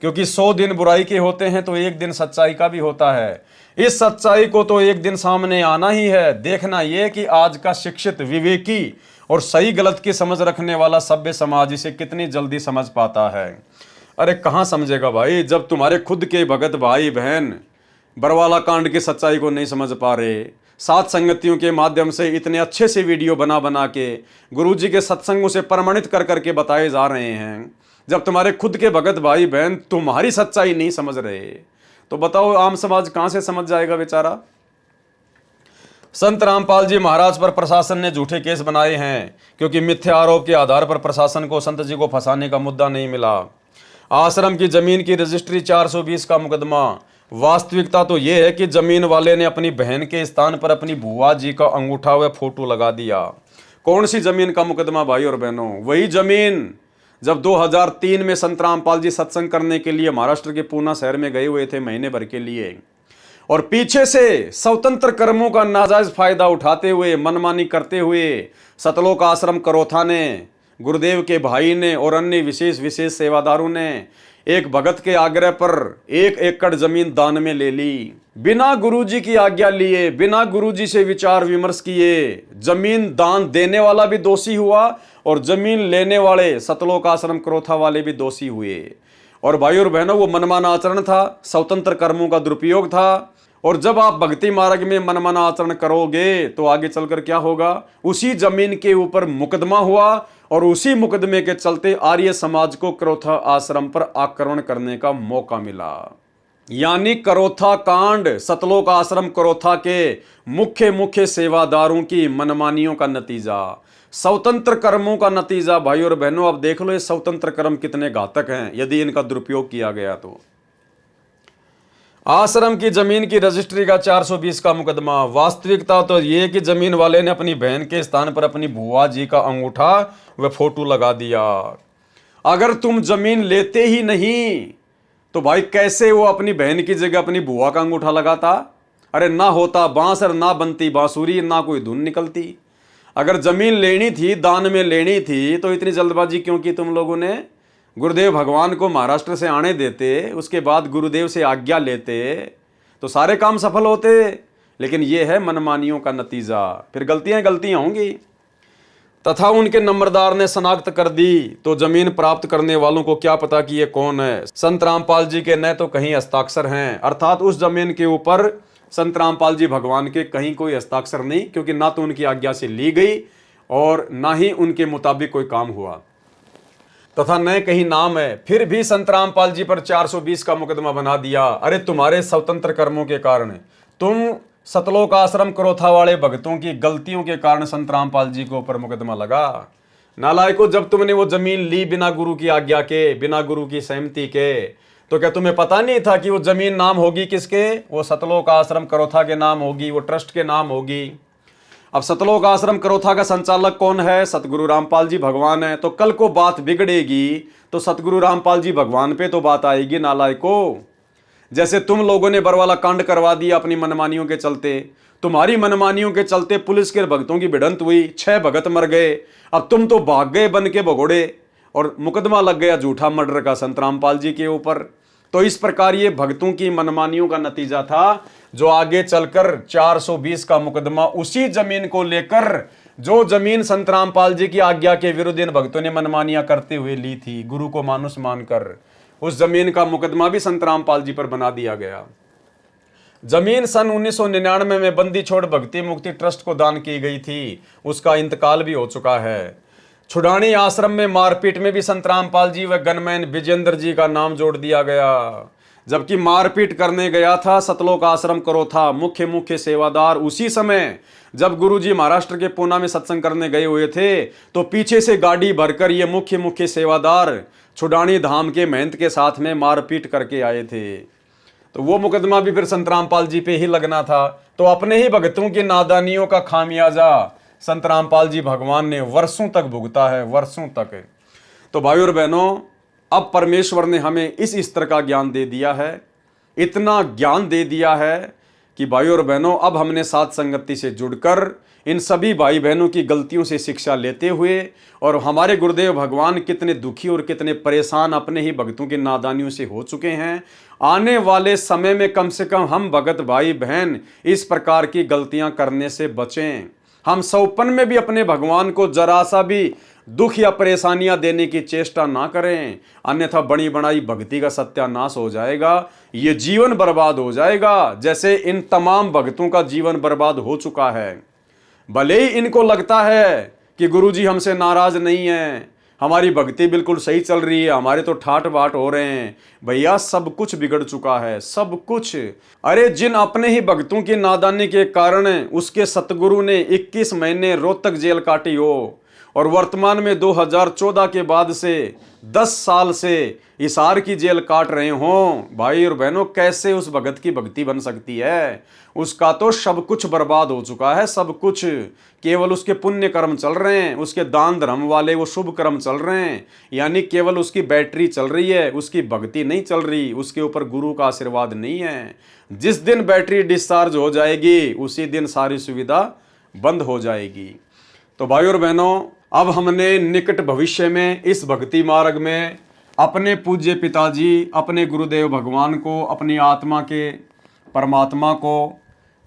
क्योंकि 100 दिन बुराई के होते हैं तो एक दिन सच्चाई का भी होता है। इस सच्चाई को तो एक दिन सामने आना ही है। देखना यह कि आज का शिक्षित, विवेकी और सही गलत की समझ रखने वाला सभ्य समाज इसे कितनी जल्दी समझ पाता है। अरे कहाँ समझेगा भाई, जब तुम्हारे खुद के भगत भाई बहन बरवाला कांड की सच्चाई को नहीं समझ पा रहे, सात संगतियों के माध्यम से इतने अच्छे से वीडियो बना बना के गुरुजी के सत्संगों से प्रमाणित कर करके बताए जा रहे हैं। जब तुम्हारे खुद के भगत भाई बहन तुम्हारी सच्चाई नहीं समझ रहे, तो बताओ आम समाज कहाँ से समझ जाएगा बेचारा। संत रामपाल जी महाराज पर प्रशासन ने झूठे केस बनाए हैं, क्योंकि मिथ्या आरोप के आधार पर प्रशासन को संत जी को फंसाने का मुद्दा नहीं मिला। आश्रम की जमीन की रजिस्ट्री 420 का मुकदमा। वास्तविकता तो यह है कि जमीन वाले ने अपनी बहन के स्थान पर अपनी बुआ जी का अंगूठा व फोटो लगा दिया। कौन सी जमीन का मुकदमा भाई और बहनों? वही जमीन जब 2003 में संत रामपाल जी सत्संग करने के लिए महाराष्ट्र के पूना शहर में गए हुए थे महीने भर के लिए, और पीछे से स्वतंत्र कर्मों का नाजायज फायदा उठाते हुए, मनमानी करते हुए सतलोक आश्रम करोथा ने, गुरुदेव के भाई ने और अन्य विशेष सेवादारों ने एक भगत के आग्रह पर 1 एकड़ जमीन दान में ले ली, बिना गुरुजी की आज्ञा लिए, बिना गुरुजी से विचार विमर्श किए। जमीन दान देने वाला भी दोषी हुआ और जमीन लेने वाले सतलोक आश्रम क्रोथा वाले भी दोषी हुए। और भाई और बहनों, वो मनमाना आचरण था, स्वतंत्र कर्मों का दुरुपयोग था। और जब आप भक्ति मार्ग में मनमाना आचरण करोगे तो आगे चलकर क्या होगा? उसी जमीन के ऊपर मुकदमा हुआ और उसी मुकदमे के चलते आर्य समाज को क्रोथा आश्रम पर आक्रमण करने का मौका मिला। यानी क्रोथा कांड सतलोक आश्रम क्रोथा के मुख्य सेवादारों की मनमानियों का नतीजा, स्वतंत्र कर्मों का नतीजा। भाई और बहनों, अब देख लो ये स्वतंत्र कर्म कितने घातक हैं यदि इनका दुरुपयोग किया गया तो। आश्रम की जमीन की रजिस्ट्री का 420 का मुकदमा। वास्तविकता तो ये कि जमीन वाले ने अपनी बहन के स्थान पर अपनी बुआ जी का अंगूठा व फोटो लगा दिया। अगर तुम जमीन लेते ही नहीं तो भाई कैसे वो अपनी बहन की जगह अपनी बुआ का अंगूठा लगाता? अरे ना होता बांस और ना बनती बांसुरी, ना कोई धुन निकलती। अगर जमीन लेनी थी, दान में लेनी थी, तो इतनी जल्दबाजी क्यों की तुम लोगों ने? गुरुदेव भगवान को महाराष्ट्र से आने देते, उसके बाद गुरुदेव से आज्ञा लेते तो सारे काम सफल होते। लेकिन यह है मनमानियों का नतीजा। फिर गलतियां होंगी। तथा उनके नंबरदार ने शनाख्त कर दी तो जमीन प्राप्त करने वालों को क्या पता कि ये कौन है। संत रामपाल जी के न तो कहीं हस्ताक्षर हैं, अर्थात उस जमीन के ऊपर संत रामपाल जी भगवान के कहीं कोई हस्ताक्षर नहीं, क्योंकि ना तो उनकी आज्ञा से ली गई और ना ही उनके मुताबिक कोई काम हुआ, तथा न कहीं नाम है। फिर भी संत रामपाल जी पर 420 का मुकदमा बना दिया। अरे तुम्हारे स्वतंत्र कर्मों के कारण, तुम सतलोक आश्रम क्रोथा वाले भक्तों की गलतियों के कारण संत रामपाल जी के ऊपर मुकदमा लगा। नालायकों, जब तुमने वो जमीन ली बिना गुरु की आज्ञा के, बिना गुरु की सहमति के, तो क्या तुम्हें पता नहीं था कि वो जमीन नाम होगी किसके? वो सतलोक आश्रम क्रोथा के नाम होगी, वो ट्रस्ट के नाम होगी। अब सतलोक आश्रम क्रोथा का संचालक कौन है? सतगुरु रामपाल जी भगवान है। तो कल को बात बिगड़ेगी तो सतगुरु रामपाल जी भगवान पे तो बात आएगी नालायकों। जैसे तुम लोगों ने बरवाला कांड करवा दिया अपनी मनमानियों के चलते, तुम्हारी मनमानियों के चलते पुलिस के भक्तों की भिड़ंत हुई, 6 भगत मर गए। अब तुम तो भाग गए बन के भगोड़े और मुकदमा लग गया झूठा मर्डर का संत रामपाल जी के ऊपर। तो इस प्रकार ये भक्तों की मनमानियों का नतीजा था, जो आगे चलकर 420 का मुकदमा उसी जमीन को लेकर, जो जमीन संत रामपाल जी की आज्ञा के विरुद्ध इन भक्तों ने मनमानियां करते हुए ली थी, गुरु को मानुस मानकर, उस जमीन का मुकदमा भी संत रामपाल जी पर बना दिया गया। जमीन सन 1999 में बंदी छोड़ भक्ति मुक्ति ट्रस्ट को दान की गई थी, उसका इंतकाल भी हो चुका है। छुडानी आश्रम में मारपीट में भी संत रामपाल जी व गनमैन विजेंद्र जी का नाम जोड़ दिया गया, जबकि मारपीट करने गया था सतलोक आश्रम क्रोथा मुख्य सेवादार। उसी समय जब गुरुजी महाराष्ट्र के पूना में सत्संग करने गए हुए थे तो पीछे से गाड़ी भरकर ये मुख्य सेवादार छुडानी धाम के महंत के साथ में मारपीट करके आए थे। तो वो मुकदमा भी फिर संत रामपाल जी पे ही लगना था। तो अपने ही भक्तों की नादानियों का खामियाजा संत रामपाल जी भगवान ने वर्षों तक भुगता है, वर्षों तक। तो भाइयों और बहनों, अब परमेश्वर ने हमें इस स्तर का ज्ञान दे दिया है, इतना ज्ञान दे दिया है कि भाइयों और बहनों, अब हमने साथ संगति से जुड़कर इन सभी भाई बहनों की गलतियों से शिक्षा लेते हुए, और हमारे गुरुदेव भगवान कितने दुखी और कितने परेशान अपने ही भक्तों की नादानियों से हो चुके हैं, आने वाले समय में कम से कम हम भगत भाई बहन इस प्रकार की गलतियां करने से बचें। हम सौपन में भी अपने भगवान को जरा सा भी दुख या परेशानियां देने की चेष्टा ना करें, अन्यथा बड़ी बनाई भक्ति का सत्यानाश हो जाएगा, ये जीवन बर्बाद हो जाएगा, जैसे इन तमाम भक्तों का जीवन बर्बाद हो चुका है। भले ही इनको लगता है कि गुरुजी हमसे नाराज नहीं है, हमारी भक्ति बिल्कुल सही चल रही है, हमारे तो ठाट बाट हो रहे हैं। भैया, सब कुछ बिगड़ चुका है, सब कुछ। अरे जिन अपने ही भक्तों की नादानी के कारण उसके सतगुरु ने 21 महीने रोहतक जेल काटी हो, और वर्तमान में 2014 के बाद से 10 साल से हिसार की जेल काट रहे हों, भाई और बहनों, कैसे उस भगत की भक्ति बन सकती है? उसका तो सब कुछ बर्बाद हो चुका है, सब कुछ। केवल उसके पुण्य कर्म चल रहे हैं, उसके दान धर्म वाले वो शुभ कर्म चल रहे हैं, यानी केवल उसकी बैटरी चल रही है, उसकी भक्ति नहीं चल रही, उसके ऊपर गुरु का आशीर्वाद नहीं है। जिस दिन बैटरी डिस्चार्ज हो जाएगी उसी दिन सारी सुविधा बंद हो जाएगी। तो भाई और बहनों, अब हमने निकट भविष्य में इस भक्ति मार्ग में अपने पूज्य पिताजी, अपने गुरुदेव भगवान को, अपनी आत्मा के परमात्मा को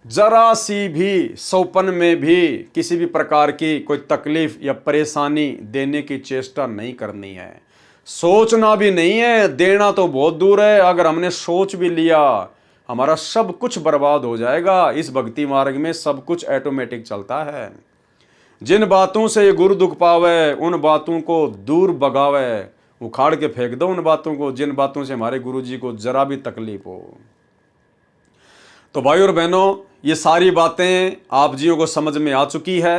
जरा सी भी सौपन में भी किसी भी प्रकार की कोई तकलीफ या परेशानी देने की चेष्टा नहीं करनी है। सोचना भी नहीं है, देना तो बहुत दूर है। अगर हमने सोच भी लिया, हमारा सब कुछ बर्बाद हो जाएगा। इस भक्ति मार्ग में सब कुछ ऑटोमेटिक चलता है। जिन बातों से ये गुरु दुख पावे, उन बातों को दूर भगावे, उखाड़ के फेंक दो उन बातों को जिन बातों से हमारे गुरु जी को जरा भी तकलीफ हो। तो भाई और बहनों, ये सारी बातें आप जियों को समझ में आ चुकी है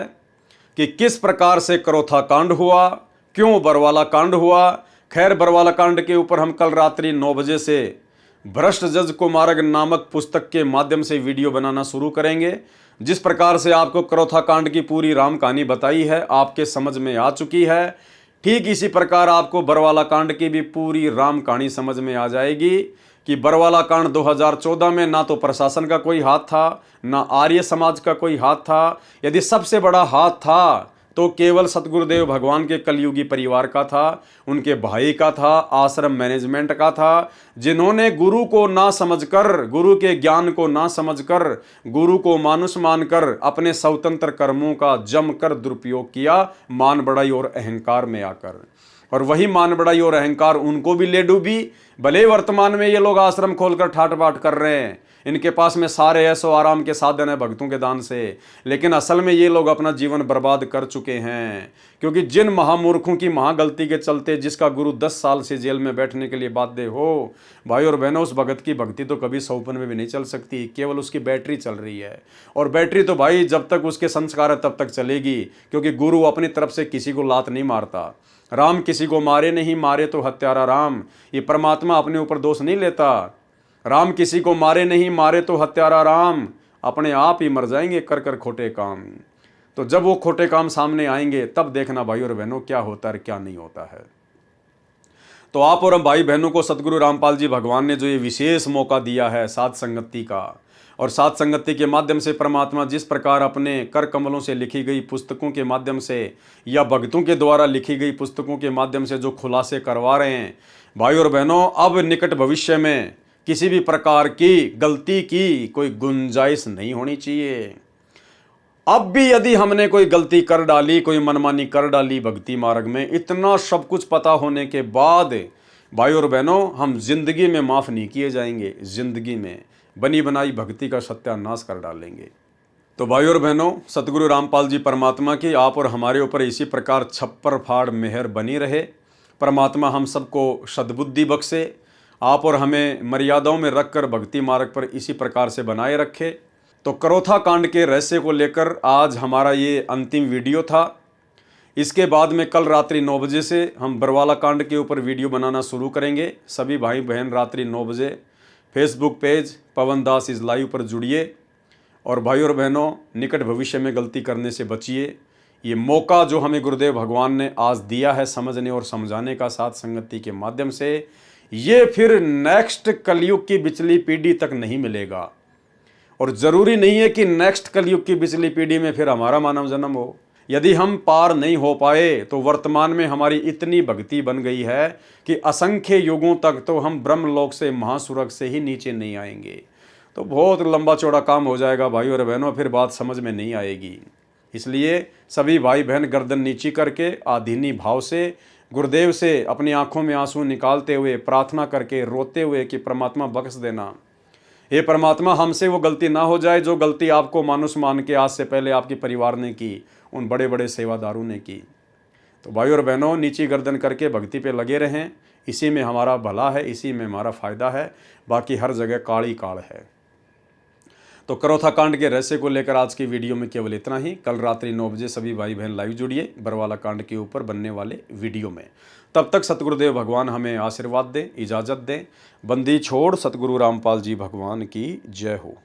कि किस प्रकार से करोथा कांड हुआ, क्यों बरवाला कांड हुआ। खैर, बरवाला कांड के ऊपर हम कल रात्रि 9 बजे से भ्रष्ट जज को मार्ग नामक पुस्तक के माध्यम से वीडियो बनाना शुरू करेंगे। जिस प्रकार से आपको करोथा कांड की पूरी राम कहानी बताई है, आपके समझ में आ चुकी है, ठीक इसी प्रकार आपको बरवाला कांड की भी पूरी राम कहानी समझ में आ जाएगी कि बरवाला कांड 2014 में ना तो प्रशासन का कोई हाथ था, ना आर्य समाज का कोई हाथ था। यदि सबसे बड़ा हाथ था तो केवल सतगुरुदेव भगवान के कलयुगी परिवार का था, उनके भाई का था, आश्रम मैनेजमेंट का था, जिन्होंने गुरु को ना समझकर, गुरु के ज्ञान को ना समझकर, गुरु को मानुष मानकर अपने स्वतंत्र कर्मों का जमकर दुरुपयोग किया, मान बढ़ाई और अहंकार में आकर। और वही मान बढ़ाई और अहंकार उनको भी ले डूबी। भले वर्तमान में ये लोग आश्रम खोलकर ठाट बाट कर रहे हैं, इनके पास में सारे ऐसो आराम के साधन है भक्तों के दान से, लेकिन असल में ये लोग अपना जीवन बर्बाद कर चुके हैं। क्योंकि जिन महामूर्खों की महागलती के चलते जिसका गुरु 10 साल से जेल में बैठने के लिए बाध्य हो, भाई और बहनों, उस भगत की भक्ति तो कभी सौपन में भी नहीं चल सकती, केवल उसकी बैटरी चल रही है। और बैटरी तो भाई जब तक उसके संस्कार है तब तक चलेगी, क्योंकि गुरु अपनी तरफ से किसी को लात नहीं मारता। राम किसी को मारे नहीं, मारे तो हत्यारा राम। ये परमात्मा अपने ऊपर दोष नहीं लेता। राम किसी को मारे नहीं, मारे तो हत्यारा राम। अपने आप ही मर जाएंगे कर कर खोटे काम। तो जब वो खोटे काम सामने आएंगे तब देखना भाई और बहनों क्या होता है क्या नहीं होता है। तो आप और हम भाई बहनों को सतगुरु रामपाल जी भगवान ने जो ये विशेष मौका दिया है साध संगति का, और साध संगति के माध्यम से परमात्मा जिस प्रकार अपने कर कमलों से लिखी गई पुस्तकों के माध्यम से या भक्तों के द्वारा लिखी गई पुस्तकों के माध्यम से जो खुलासे करवा रहे हैं, भाई और बहनों, अब निकट भविष्य में किसी भी प्रकार की गलती की कोई गुंजाइश नहीं होनी चाहिए। अब भी यदि हमने कोई गलती कर डाली, कोई मनमानी कर डाली भक्ति मार्ग में, इतना सब कुछ पता होने के बाद भाई और बहनों, हम जिंदगी में माफ़ नहीं किए जाएंगे। जिंदगी में बनी बनाई भक्ति का सत्यानाश कर डालेंगे। तो भाई और बहनों, सतगुरु रामपाल जी परमात्मा की आप और हमारे ऊपर इसी प्रकार छप्पर फाड़ मेहर बनी रहे। परमात्मा हम सबको सद्बुद्धि बख्शे, आप और हमें मर्यादाओं में रखकर भक्ति मार्ग पर इसी प्रकार से बनाए रखे। तो करोथा कांड के रहस्य को लेकर आज हमारा ये अंतिम वीडियो था। इसके बाद में कल रात्रि 9 बजे से हम बरवाला कांड के ऊपर वीडियो बनाना शुरू करेंगे। सभी भाई बहन रात्रि 9 बजे Facebook page Pawan Das is live पर जुड़िए। और भाई और बहनों, निकट भविष्य में गलती करने से बचिए। ये मौका जो हमें गुरुदेव भगवान ने आज दिया है समझने और समझाने का साथ संगति के माध्यम से, ये फिर नेक्स्ट कलयुग की पिछली पीढ़ी तक नहीं मिलेगा। और ज़रूरी नहीं है कि नेक्स्ट कलयुग की पिछली पीढ़ी में फिर हमारा मानव जन्म हो। यदि हम पार नहीं हो पाए तो वर्तमान में हमारी इतनी भक्ति बन गई है कि असंख्य युगों तक तो हम ब्रह्मलोक से महासुरग से ही नीचे नहीं आएंगे। तो बहुत लंबा चौड़ा काम हो जाएगा भाई और बहनों, फिर बात समझ में नहीं आएगी। इसलिए सभी भाई बहन गर्दन नीची करके आधीनी भाव से गुरुदेव से अपनी आंखों में आंसू निकालते हुए प्रार्थना करके रोते हुए कि परमात्मा बख्श देना, हे परमात्मा, हमसे वो गलती ना हो जाए जो गलती आपको मानुष मान के आज से पहले आपके परिवार ने की, उन बड़े बड़े सेवादारों ने की। तो भाई और बहनों, नीची गर्दन करके भक्ति पे लगे रहें। इसी में हमारा भला है, इसी में हमारा फ़ायदा है। बाकी हर जगह काली काल है। तो करोथा कांड के रहस्य को लेकर आज की वीडियो में केवल इतना ही। कल रात्रि 9 बजे सभी भाई बहन लाइव जुड़िए बरवाला कांड के ऊपर बनने वाले वीडियो में। तब तक सतगुरुदेव भगवान हमें आशीर्वाद दें, इजाज़त दें। बंदी छोड़ सतगुरु रामपाल जी भगवान की जय हो।